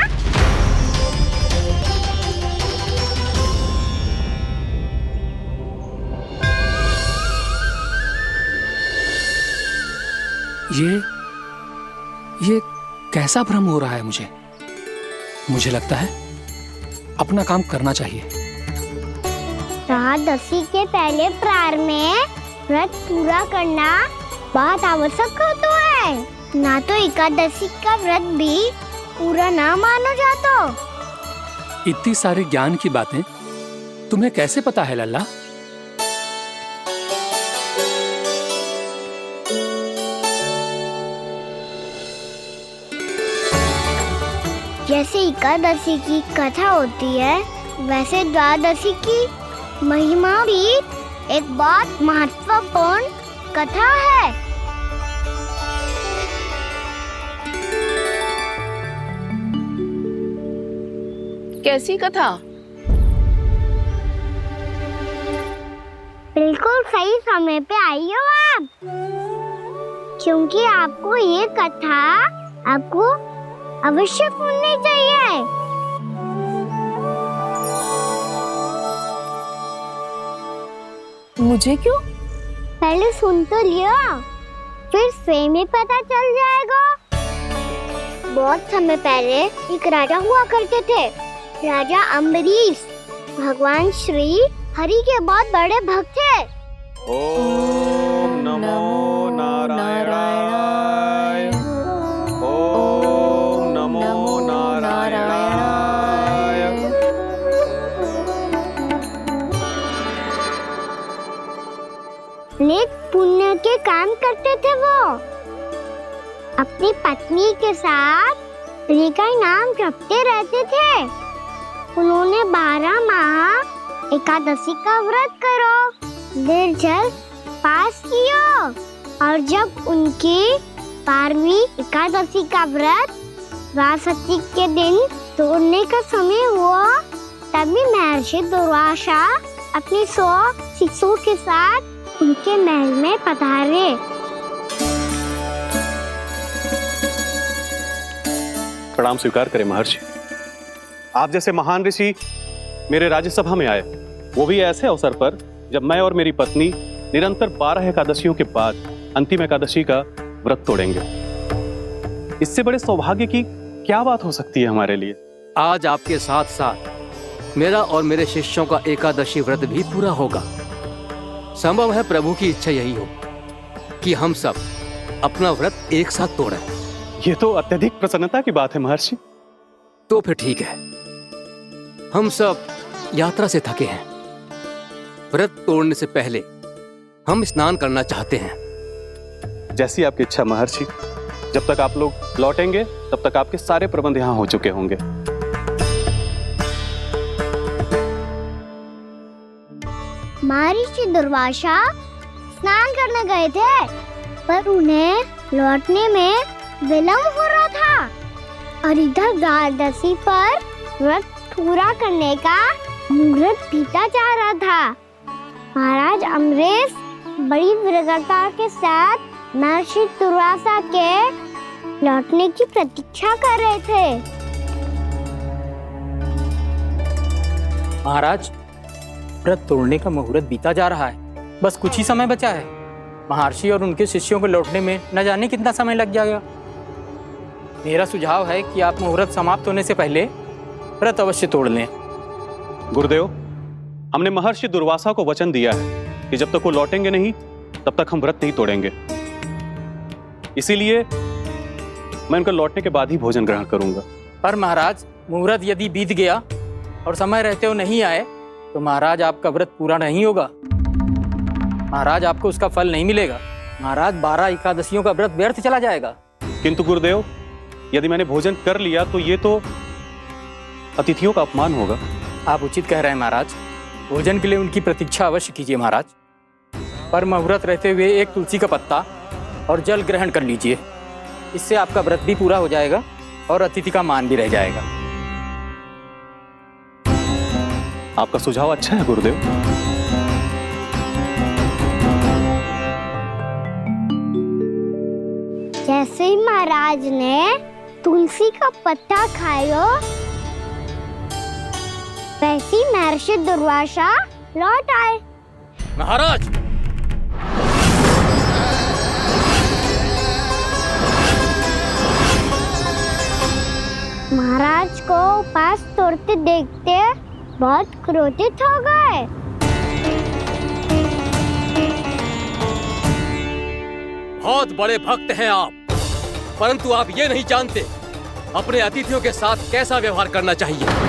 ये कैसा भ्रम हो रहा है मुझे लगता है अपना काम करना चाहिए। द्वादशी के पहले प्रहर में व्रत पूरा करना बहुत आवश्यक होता है, ना तो एकादशी का व्रत भी पूरा ना मानो जातो। इतनी सारी ज्ञान की बातें तुम्हें कैसे पता है लल्ला? जैसे एकादशी की कथा होती है, वैसे द्वादशी की महिमा भी एक बहुत महत्वपूर्ण कथा है। कैसी कथा? बिल्कुल सही समय पे आई हो आप, क्योंकि आपको ये कथा आपको अवश्य सुननी चाहिए। मुझे क्यों? पहले सुन तो लियो, फिर स्वयं ही पता चल जाएगा। बहुत समय पहले एक राजा हुआ करते थे, राजा अम्बरीश। भगवान श्री हरि के बहुत बड़े भक्त थे। ओम नमो नारायणाय। ओम नमो नारायणाय। नेक पुण्य के काम करते थे वो। अपनी पत्नी के साथ हरि का नाम जपते रहते थे। उन्होंने 12 माह एकादशी का व्रत करो निर्जल पास किया, और जब उनकी 12वीं एकादशी का व्रत द्वादशी के दिन तोड़ने का समय हुआ, तभी महर्षि दुर्वासा अपनी 100 शिष्यों के साथ उनके महल में पधारे। प्रणाम स्वीकार करें महर्षि। आप जैसे महान ऋषि मेरे राज्यसभा में आए, वो भी ऐसे अवसर पर जब मैं और मेरी पत्नी निरंतर 12 एकादशियों के बाद अंतिम एकादशी का व्रत तोड़ेंगे। इससे बड़े सौभाग्य की क्या बात हो सकती है हमारे लिए? आज आपके साथ साथ मेरा और मेरे शिष्यों का एकादशी व्रत भी पूरा होगा। संभव है प्रभु की इच्छा यही हो कि हम सब अपना व्रत एक साथ तोड़ें। ये तो अत्यधिक प्रसन्नता की बात है महर्षि। तो फिर ठीक है, हम सब यात्रा से थके हैं। व्रत तोड़ने से पहले हम स्नान करना चाहते हैं। जैसी आपकी इच्छा महर्षि। जब तक आप लोग लौटेंगे तब तक आपके सारे प्रबंध यहाँ हो चुके होंगे। महर्षि दुर्वासा स्नान करने गए थे, पर उन्हें लौटने में विलंब हो रहा था, और इधर द्वादशी पर व्रत पूरा करने का मुहूर्त बीता जा रहा था। महाराज अम्बरीश बड़ी विरगता के साथ महर्षि दुर्वासा के लौटने की प्रतीक्षा कर रहे थे। महाराज, व्रत तोड़ने का मुहूर्त बीता जा रहा है। बस कुछ ही समय बचा है। महर्षि और उनके शिष्यों को लौटने में न जाने कितना समय लग जाएगा। मेरा सुझाव है कि आप मुहूर्त समाप्त होने से पहले व्रत अवश्य तोड़ लें। गुरुदेव, हमने महर्षि दुर्वासा को वचन दिया है कि जब तक वो लौटेंगे नहीं तब तक हम व्रत नहीं तोड़ेंगे। इसीलिए मैं उनका लौटने के बाद ही भोजन ग्रहण करूंगा। पर महाराज, मुहूर्त यदि बीत गया और समय रहते हो नहीं आए तो महाराज आपका व्रत पूरा नहीं होगा। महाराज आपको उसका फल नहीं मिलेगा। महाराज 12 एकादशियों का व्रत व्यर्थ चला जाएगा। किंतु गुरुदेव, यदि मैंने भोजन कर लिया तो ये तो अतिथियों का अपमान होगा। आप उचित कह रहे हैं महाराज। भोजन के लिए उनकी प्रतीक्षा अवश्य कीजिए महाराज। पर मुहूर्त रहते हुए एक तुलसी का पत्ता और जल ग्रहण कर लीजिए। इससे आपका व्रत भी पूरा हो जाएगा और अतिथि का मान भी रह जाएगा। आपका सुझाव अच्छा है गुरुदेव। जैसे ही महाराज ने तुलसी का पत्ता खाया, वैसे ही महर्षि दुर्वासा लौट आए। महाराज, महाराज को उपास तोड़ते देखते बहुत क्रोधित हो गए। बहुत बड़े भक्त हैं आप, परंतु आप ये नहीं जानते अपने अतिथियों के साथ कैसा व्यवहार करना चाहिए।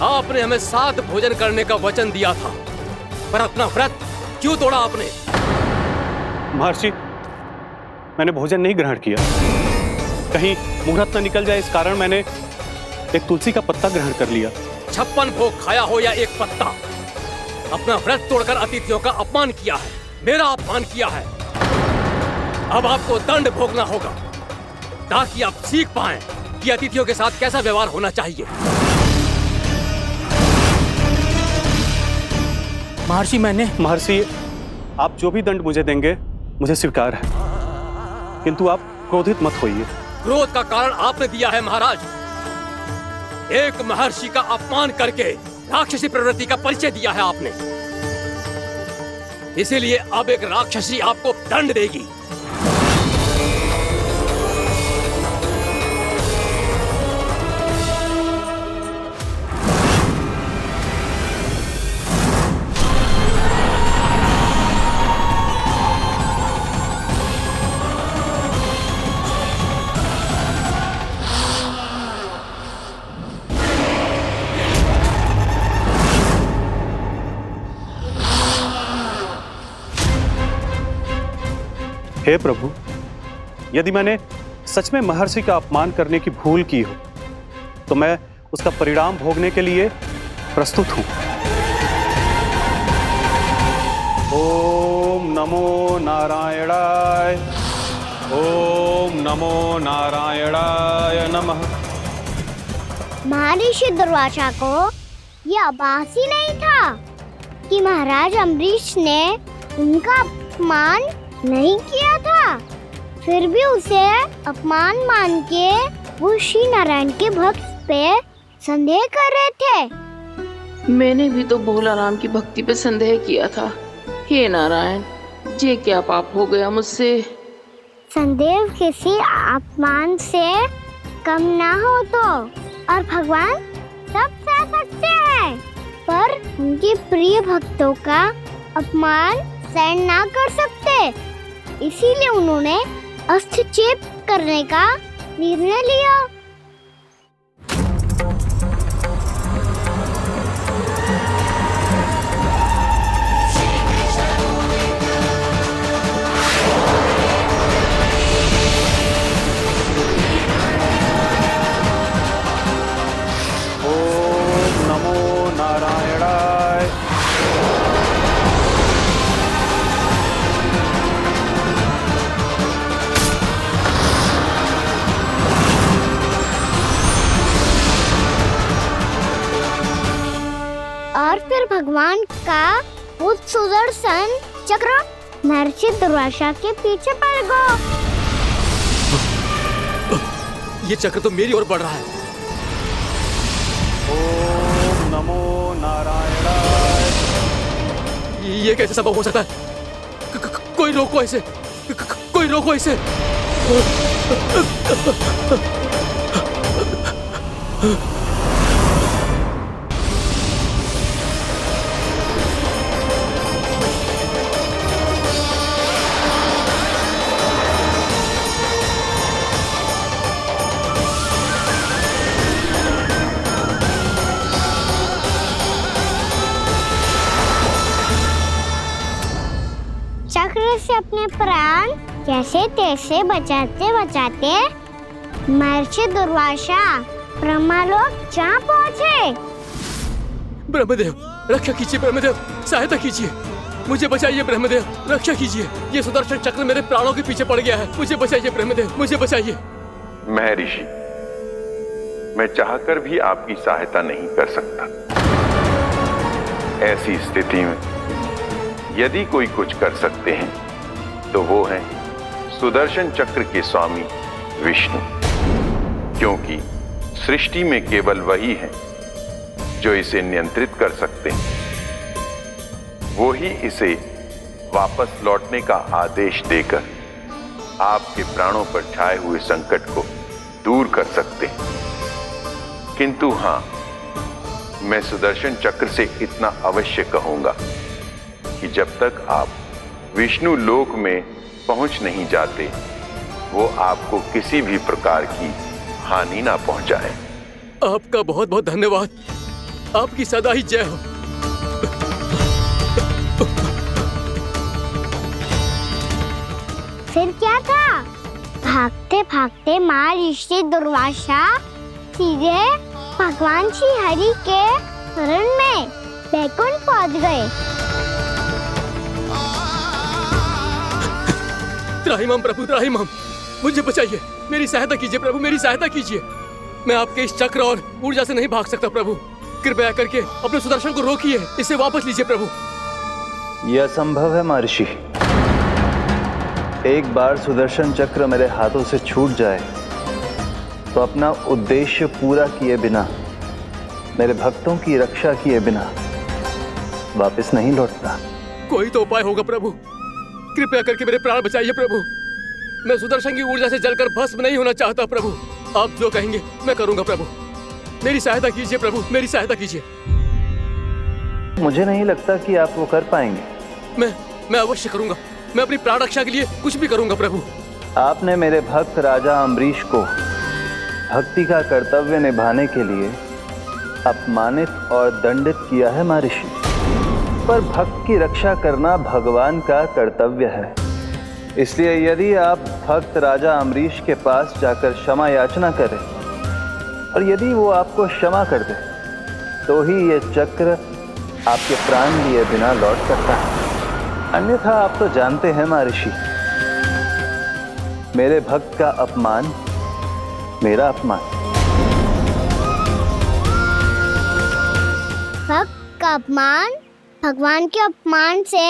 आपने हमें साथ भोजन करने का वचन दिया था, पर अपना व्रत क्यों तोड़ा आपने? महर्षि, मैंने भोजन नहीं ग्रहण किया। कहीं मुहूर्त न निकल जाए इस कारण मैंने एक तुलसी का पत्ता ग्रहण कर लिया। 56 भोग खाया हो या एक पत्ता, अपना व्रत तोड़कर अतिथियों का अपमान किया है, मेरा अपमान किया है। अब आपको दंड भोगना होगा ताकि आप सीख पाएं कि अतिथियों के साथ कैसा व्यवहार होना चाहिए। महर्षि, आप जो भी दंड मुझे देंगे मुझे स्वीकार है, किंतु आप क्रोधित मत होइए। क्रोध का कारण आपने दिया है महाराज। एक महर्षि का अपमान करके राक्षसी प्रवृत्ति का परिचय दिया है आपने। इसीलिए अब एक राक्षसी आपको दंड देगी। हे प्रभु, यदि मैंने सच में महर्षि का अपमान करने की भूल की हो तो मैं उसका परिणाम भोगने के लिए प्रस्तुत हूं। ओम नमो नारायणाय, ओम नमो नारायणाय नमः। महर्षि दुर्वासा को यह आभास ही नहीं था कि महाराज अम्बरीश ने उनका अपमान नहीं किया था। फिर भी उसे अपमान मान के वो श्री नारायण के भक्त पे संदेह कर रहे थे। मैंने भी तो भोला राम की भक्ति पे संदेह किया था। हे नारायण, ये क्या पाप हो गया मुझसे? संदेह किसी अपमान से कम ना हो तो, और भगवान सब सह सकते हैं, पर उनके प्रिय भक्तों का अपमान सहन ना कर सकते। इसीलिए उन्होंने हस्तक्षेप करने का निर्णय लिया। ओम नमो नारायणाय। और फिर भगवान का वो सुदर्शन चक्र महर्षि दुर्वासा के पीछे पड़ गया। ये चक्र तो मेरी ओर बढ़ रहा है। ओम नमो नारायणाय। ये कैसे संभव हो सकता है? कोई रोको इसे, कोई रोको इसे। प्राण जैसे तैसे बचाते बचाते महर्षि दुर्वासा ब्रह्मलोक जा पहुँचे। ब्रह्मदेव रक्षा कीजिए, ब्रह्मदेव सहायता कीजिए, मुझे बचाइए ब्रह्मदेव, रक्षा कीजिए। ये सुदर्शन चक्र मेरे प्राणों के पीछे पड़ गया है, मुझे बचाइए ब्रह्मदेव, मुझे बचाइए। महर्षि, मैं चाहकर भी आपकी सहायता नहीं कर सकता। ऐसी स्थिति में यदि कोई कुछ कर सकते हैं तो वो है सुदर्शन चक्र के स्वामी विष्णु, क्योंकि सृष्टि में केवल वही है जो इसे नियंत्रित कर सकते हैं। वो ही इसे वापस लौटने का आदेश देकर आपके प्राणों पर छाए हुए संकट को दूर कर सकते हैं। किंतु हां, मैं सुदर्शन चक्र से इतना अवश्य कहूंगा कि जब तक आप विष्णु लोक में पहुंच नहीं जाते, वो आपको किसी भी प्रकार की हानि ना पहुंचाए। आपका बहुत बहुत धन्यवाद, आपकी सदा ही जय हो। फिर क्या था? भागते भागते महर्षि दुर्वासा सीधे भगवान श्री हरि के शरण में बैकुंठ पहुंच गए। त्राहिमाम प्रभु, त्राहिमाम, मुझे बचाइए, मेरी सहायता कीजिए प्रभु, मेरी सहायता कीजिए। मैं आपके इस चक्र और ऊर्जा से नहीं भाग सकता प्रभु, कृपया करके अपने सुदर्शन को रोकिए, इसे वापस लीजिए प्रभु। यह असंभव है महर्षि। एक बार सुदर्शन चक्र मेरे हाथों से छूट जाए तो अपना उद्देश्य पूरा किए बिना, मेरे भक्तों की रक्षा किए बिना वापस नहीं लौटता। कोई तो उपाय होगा प्रभु, कृपया करके मेरे प्राण बचाइए प्रभु। मैं सुदर्शन की ऊर्जा से जलकर भस्म नहीं होना चाहता प्रभु। आप जो कहेंगे मैं करूंगा प्रभु, मेरी सहायता कीजिए प्रभु, मेरी सहायता कीजिए। मुझे नहीं लगता कि आप वो कर पाएंगे। मैं अवश्य करूंगा, मैं अपनी प्राण रक्षा के लिए कुछ भी करूंगा प्रभु। आपने मेरे भक्त राजा अम्बरीश को भक्ति का कर्तव्य निभाने के लिए अपमानित और दंडित किया है महर्षि, पर भक्त की रक्षा करना भगवान का कर्तव्य है। इसलिए यदि आप भक्त राजा अम्बरीश के पास जाकर क्षमा याचना करें और यदि वो आपको क्षमा कर दे तो ही ये चक्र आपके प्राण लिए बिना लौट सकता है। अन्यथा आप तो जानते हैं महर्षि, मेरे भक्त का अपमान मेरा अपमान। भक्त का अपमान भगवान के अपमान से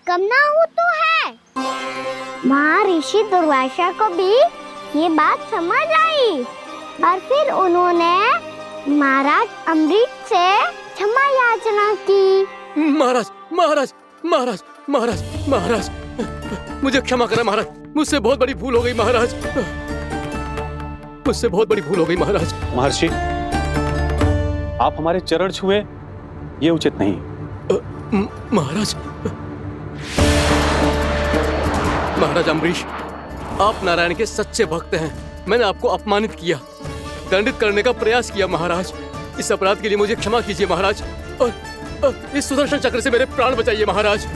कम ना हो तो है। महर्षि दुर्वासा को भी ये बात समझ आई और फिर उन्होंने महाराज अम्बरीश से क्षमा याचना की। महाराज महाराज महाराज महाराज महाराज, मुझे क्षमा करें महाराज, मुझसे बहुत बड़ी भूल हो गई महाराज, मुझसे बहुत बड़ी भूल हो गई महाराज। महर्षि, आप हमारे चरण छुए ये उचित नहीं। महाराज, महाराज अम्बरीश, आप नारायण के सच्चे भक्त हैं। मैंने आपको अपमानित किया, दंडित करने का प्रयास किया महाराज। इस अपराध के लिए मुझे क्षमा कीजिए महाराज, और इस सुदर्शन चक्र से मेरे प्राण बचाइए महाराज।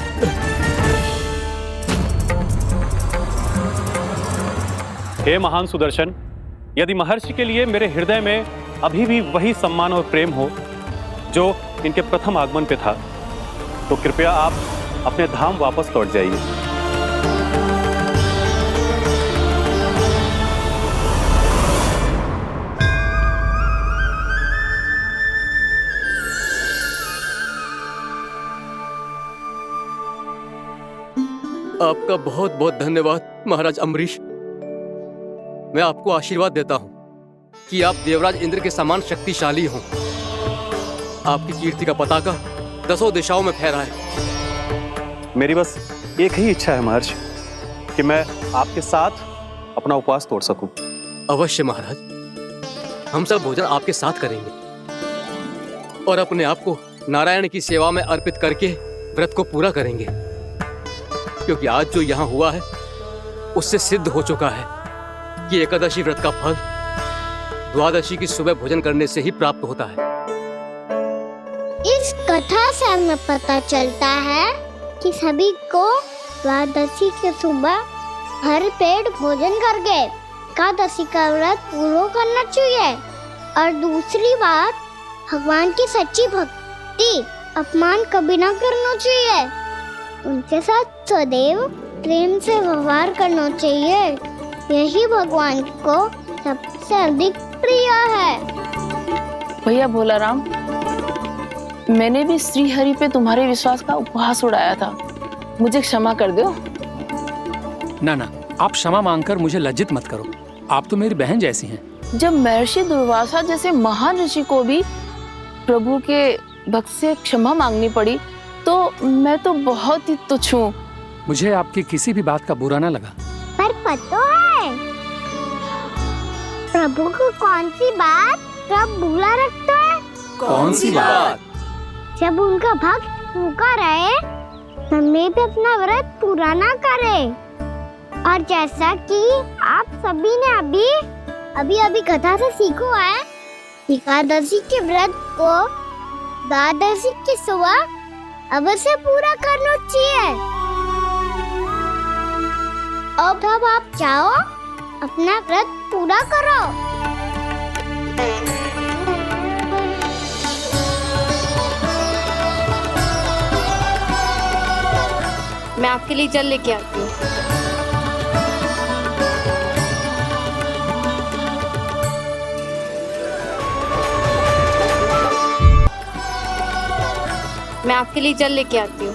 हे महान सुदर्शन, यदि महर्षि के लिए मेरे हृदय में अभी भी वही सम्मान और प्रेम हो जो इनके प्रथम आगमन पे था, तो कृपया आप अपने धाम वापस लौट जाइए। आपका बहुत बहुत धन्यवाद महाराज अम्बरीश। मैं आपको आशीर्वाद देता हूं कि आप देवराज इंद्र के समान शक्तिशाली हों। आपकी कीर्ति का पताका दसों दिशाओं में फहराए। मेरी बस एक ही इच्छा है महर्षि, कि मैं आपके साथ अपना उपवास तोड़ सकूं। अवश्य महाराज, हम सब भोजन आपके साथ करेंगे और अपने आप को नारायण की सेवा में अर्पित करके व्रत को पूरा करेंगे, क्योंकि आज जो यहाँ हुआ है उससे सिद्ध हो चुका है कि एकादशी व्रत का फल द्वादशी की सुबह भोजन करने से ही प्राप्त होता है। इस कथा से हमें पता चलता है कि सभी को द्वादशी के सुबह भर पेट भोजन करके एकादशी का व्रत पूरा करना चाहिए। और दूसरी बात, भगवान की सच्ची भक्ति अपमान कभी ना करना चाहिए। उनके साथ सदैव प्रेम से व्यवहार करना चाहिए। यही भगवान को सबसे अधिक प्रिय है। भैया भोला राम, मैंने भी श्री हरि पे तुम्हारे विश्वास का उपहास उड़ाया था, मुझे क्षमा कर दो। ना ना, आप क्षमा मांगकर मुझे लज्जित मत करो, आप तो मेरी बहन जैसी हैं। जब महर्षि दुर्वासा जैसे महान ऋषि को भी प्रभु के भक्त से क्षमा मांगनी पड़ी, तो मैं तो बहुत ही तुच्छ हूँ। मुझे आपकी किसी भी बात का बुरा ना लगा। पर पता है प्रभु को कौन सी बात कब भूला रखता है? कौन सी बात? जब उनका भक्त भूखा रहे, समय पे अपना व्रत पूरा ना करे। और जैसा कि आप सभी ने अभी कथा से सीखो है, एकादशी के व्रत को द्वादशी की सुबह अवश्य पूरा करना चाहिए। अब आप जाओ, अपना व्रत पूरा करो। मैं आपके लिए जल लेके आती हूँ। मैं आपके लिए जल लेके आती हूँ।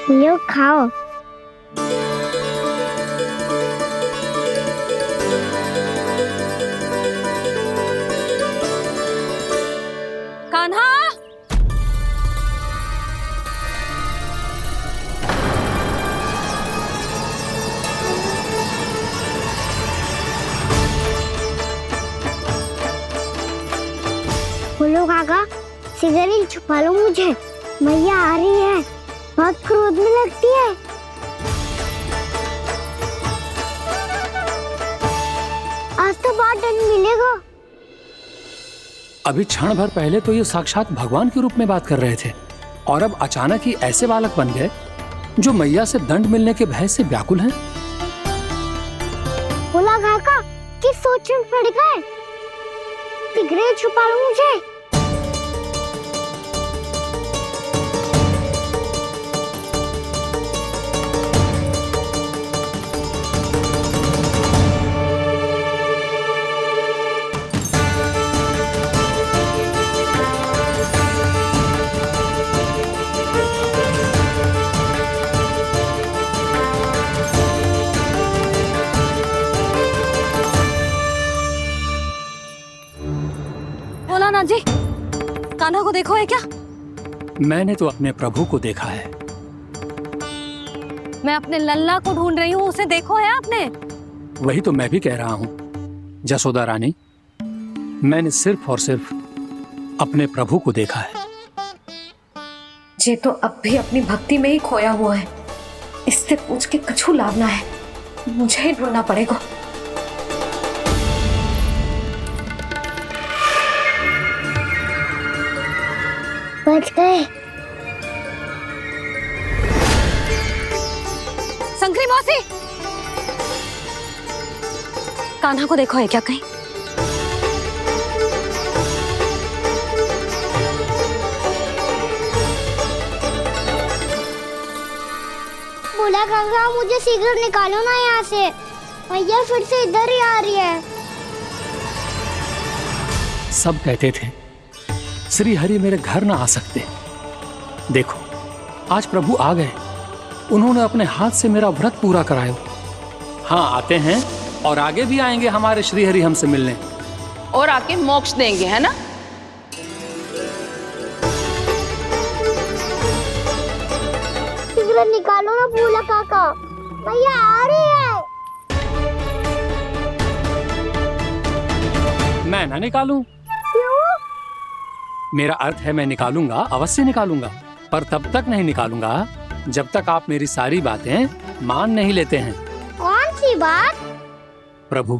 लो खाओ। कान्हा, बोलो काका, सिगरेट छुपा लो मुझे, मैया आ रही है, बहुत क्रोध में लगती है। आज तो बहुत दंड मिलेगा। अभी क्षण भर पहले तो ये साक्षात भगवान के रूप में बात कर रहे थे, और अब अचानक ही ऐसे बालक बन गए जो मैया से दंड मिलने के भय से व्याकुल हैं। बोला काका, किस सोच में पड़ गए? सिगरेट छुपा लो मुझे। भोलानाथ जी, कान्हा को देखो है क्या? मैंने तो अपने प्रभु को देखा है। मैं अपने लल्ला को ढूंढ रही हूँ, उसे देखो है आपने? वही तो मैं भी कह रहा हूँ जसोदा रानी, मैंने सिर्फ और सिर्फ अपने प्रभु को देखा है। ये तो अब भी अपनी भक्ति में ही खोया हुआ है, इससे पूछ के कछु लाभ ना है, मुझे ही ढूंढना पड़ेगा। बच गए। शंकरी मौसी, कान्हा को देखो है क्या कहीं? बोला काका, मुझे सिगरेट निकालो ना यहाँ से, भैया फिर से इधर ही आ रही है। सब कहते थे श्री हरि मेरे घर ना आ सकते, देखो आज प्रभु आ गए, उन्होंने अपने हाथ से मेरा व्रत पूरा कराया। हाँ, आते हैं और आगे भी आएंगे हमारे श्री हरि हमसे मिलने, और आके मोक्ष देंगे, है ना? सिगरेट निकालो ना भोला काका, भैया आ रही है। मैं ना निकालूं? क्यों? मेरा अर्थ है मैं निकालूंगा, अवश्य निकालूंगा, पर तब तक नहीं निकालूंगा जब तक आप मेरी सारी बातें मान नहीं लेते हैं। कौन सी बात? प्रभु,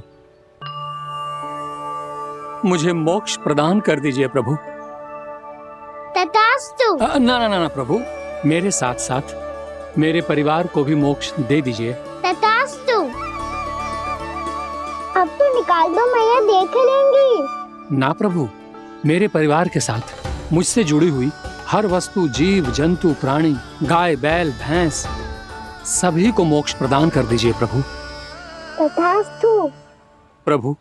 मुझे मोक्ष प्रदान कर दीजिए प्रभु। तथास्तु। ना ना ना ना प्रभु, मेरे साथ साथ मेरे परिवार को भी मोक्ष दे दीजिए। तथास्तु। अब तो निकाल दो, मैया देख लेंगी। ना प्रभु, मेरे परिवार के साथ मुझसे जुड़ी हुई हर वस्तु, जीव जंतु, प्राणी, गाय बैल भैंस, सभी को मोक्ष प्रदान कर दीजिए प्रभु। तथास्तु। प्रभु,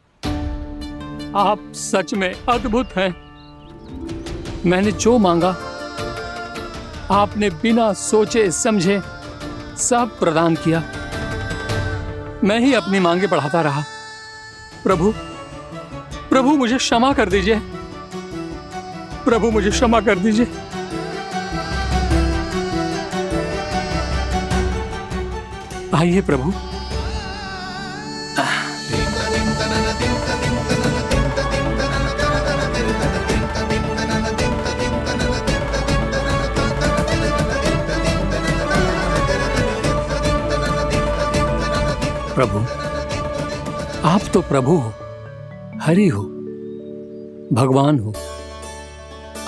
आप सच में अद्भुत हैं। मैंने जो मांगा आपने बिना सोचे समझे सब प्रदान किया। मैं ही अपनी मांगे बढ़ाता रहा। प्रभु, प्रभु मुझे क्षमा कर दीजिए। प्रभु मुझे क्षमा कर दीजिए। आइए प्रभु। प्रभु, आप तो प्रभु हो, हरि हो, भगवान हो।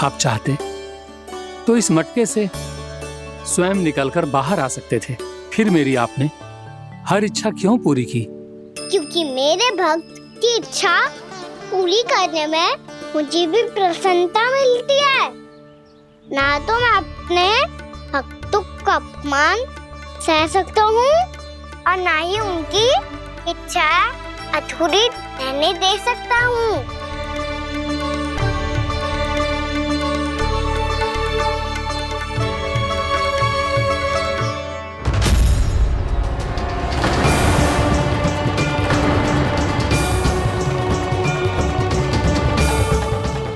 आप चाहते तो इस मटके से स्वयं निकलकर बाहर आ सकते थे, फिर मेरी आपने हर इच्छा क्यों पूरी की? क्योंकि मेरे भक्त की इच्छा पूरी करने में मुझे भी प्रसन्नता मिलती है। ना तो मैं अपने भक्तों का अपमान सह सकता हूँ और ना ही उनकी इच्छा अधूरी रहने दे सकता हूँ।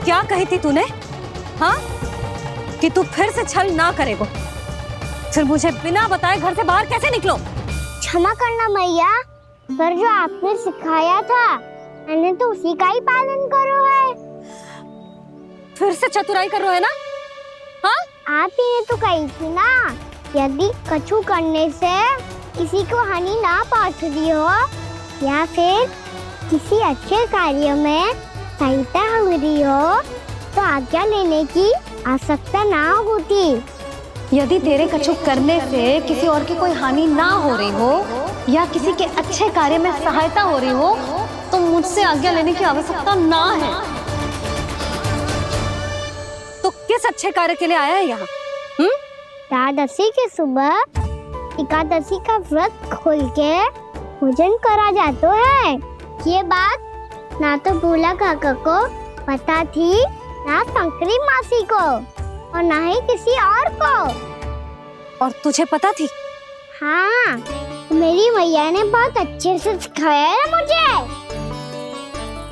क्या कही थी तूने? हाँ, कि तू फिर से छल ना करेगो। फिर मुझे बिना बताए घर से बाहर कैसे निकलो? क्षमा करना मैया, पर जो आपने सिखाया था मैंने तो उसी का ही पालन करो है। फिर से चतुराई कर रहे हो है ना? हाँ, आप ही ने तो कही थी ना, यदि कछु करने से किसी को हानि ना पहुंचती हो या फिर किसी अच्छे कार्य में सहायता हो रही हो तो आज्ञा लेने की आवश्यकता ना होती। यदि तेरे कछु करने से किसी और की कोई हानि ना हो रही हो या किसी के अच्छे कार्य में सहायता हो रही हो तो मुझसे आज्ञा लेने की आवश्यकता ना है। तो किस अच्छे कार्य के लिए आया है यहाँ? एकादशी के सुबह एकादशी का व्रत खोल के पूजन करा जाता है। ये बात ना तो भोला काका को पता थी, ना शंकरी मासी को और ना ही किसी और को। और तुझे पता थी? हाँ, मेरी मैया ने बहुत अच्छे से सिखाया है मुझे।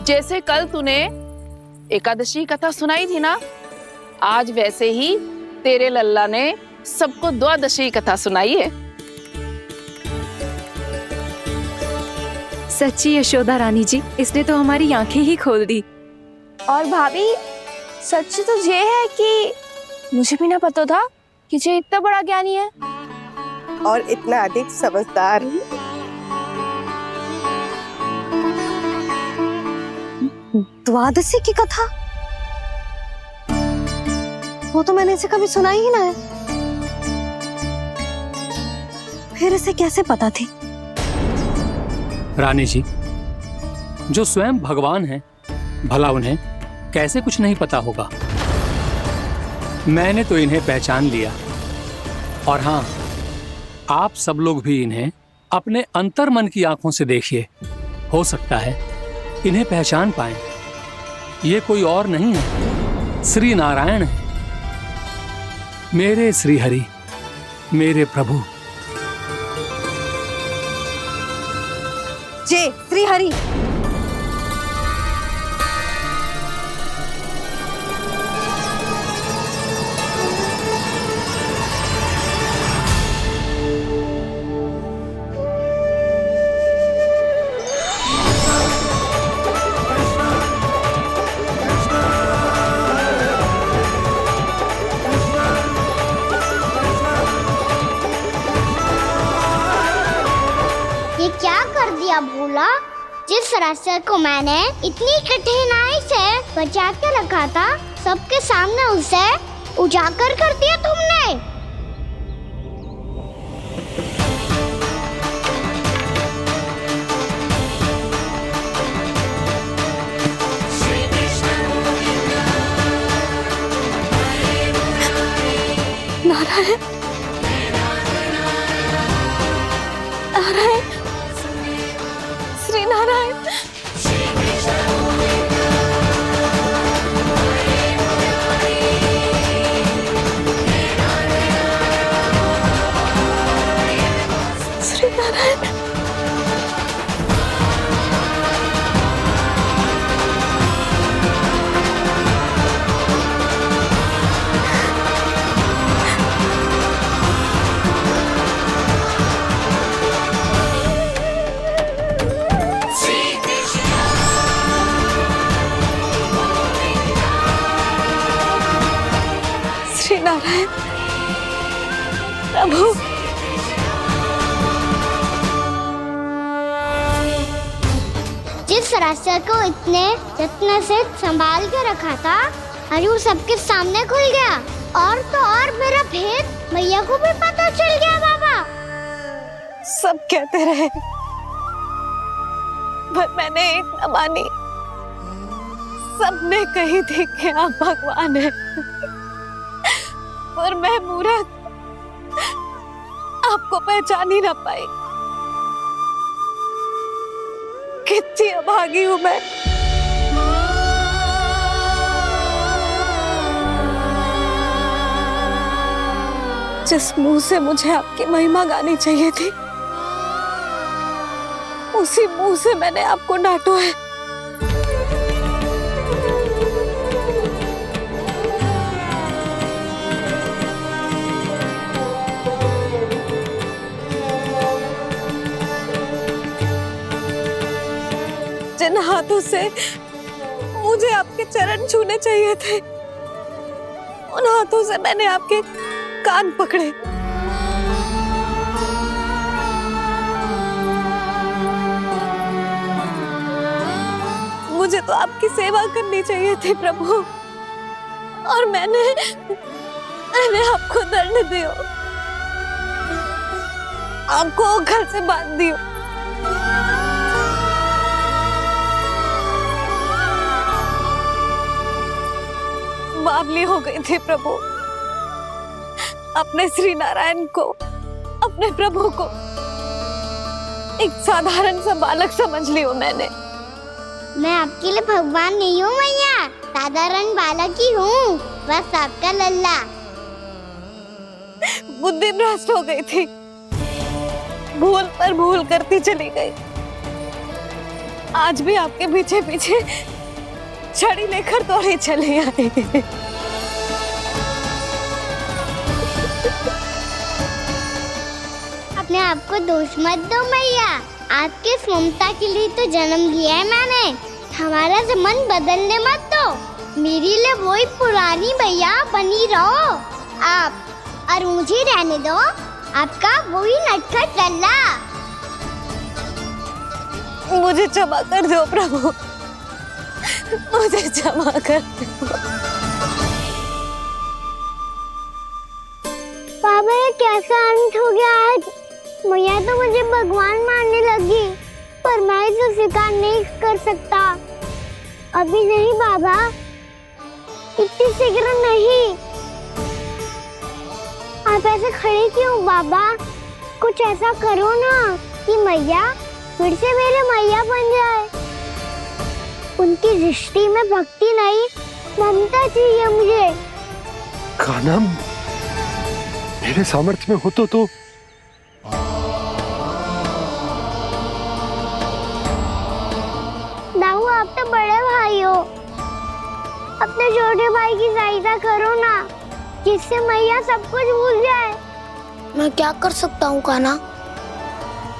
जैसे कल तूने एकादशी कथा सुनाई थी ना, आज वैसे ही तेरे लल्ला ने सबको द्वादशी कथा सुनाई है। सच्ची यशोदा रानी जी, इसने तो हमारी आंखें ही खोल दी। और भाभी, सच तो ये है कि मुझे भी ना पता था कि ये इतना बड़ा ज्ञानी है और इतना अधिक समझदार। द्वादशी की कथा? वो तो मैंने इसे कभी सुना ही ना है। फिर इसे कैसे पता थी? रानी जी, जो स्वयं भगवान हैं, भला उन्हें कैसे कुछ नहीं पता होगा। मैंने तो इन्हें पहचान लिया, और हाँ, आप सब लोग भी इन्हें अपने अंतर्मन की आंखों से देखिए, हो सकता है इन्हें पहचान पाएं। ये कोई और नहीं है, श्री नारायण है, मेरे श्री हरि, मेरे प्रभु। जय श्री हरि। भैया भोला, जिस रास्ते को मैंने इतनी कठिनाई से बचा के रखा था, सबके सामने उसे उजागर कर दिया तुमने। नारायण, नारायण, श्री नारायण। श्री नारायण। श्री नारायण प्रभु, जिस रास्ते को इतने जत्न से संभाल के रखा था, आज वो सबके सामने खुल गया। और तो और मेरा भेद मैया को भी पता चल गया। बाबा सब कहते रहे, पर मैंने एक न मानी। सबने कही थी कि आप भगवान हैं, पर मैं मूर्ख आपको पहचान ही ना पाई। कितनी अभागी हूं मैं। जिस मुंह से मुझे आपकी महिमा गानी चाहिए थी, उसी मुंह से मैंने आपको डांटा है। जिन हाथों से मुझे आपके चरण छूने चाहिए थे, उन हाथों से मैंने आपके कान पकड़े। मुझे तो आपकी सेवा करनी चाहिए थी प्रभु, और मैंने आपको दंड दियो, आपको घर से बांध दियो। बावली हो गई थी प्रभु। अपने श्री नारायण को, अपने प्रभु को एक साधारण सा बालक समझ लियो मैंने। मैं आपके लिए भगवान नहीं हूँ मैया, साधारण बालक ही हूँ, बस आपका लल्ला। बुद्धि भ्रष्ट हो गई थी, भूल पर भूल करती चली गई। आज भी आपके पीछे पीछे छड़ी लेकर दौड़ी चली आई। अपने आप को दोष मत दो मैया, आपके इस ममता के लिए तो जन्म लिया है मैंने। हमारा से मन बदलने मत दो, मेरे लिए वही पुरानी भैया बनी रहो आप, और मुझे रहने दो आपका वही नटखट लल्ला। मुझे क्षमा कर दो प्रभु, मुझे क्षमा कर दो। बाबा ये कैसा अंत हो गया आज? मैया तो मुझे भगवान मानने लगी, पर मैं इसे स्वीकार नहीं कर सकता। अभी नहीं बाबा, इतनी शीघ्र नहीं। आप ऐसे खड़े क्यों बाबा? कुछ ऐसा करो ना कि मैया फिर से मेरे मैया बन जाए। उनकी दृष्टि में भक्ति नहीं, ममता चाहिए मुझे। कान्हा, मेरे सामर्थ्य में हो तो दाऊ, आप तो बड़े भाई हो, अपने छोटे भाई की सहायता करो ना, जिससे मैया सब कुछ भूल जाए। मैं क्या कर सकता हूँ कान्हा?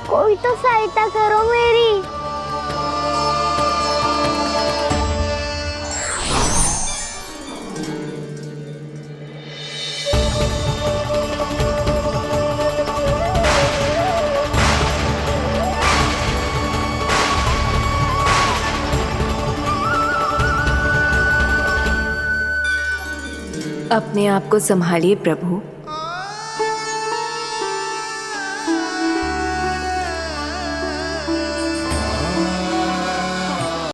कोई तो सहायता करो मेरी। अपने आप को संभालिए प्रभु।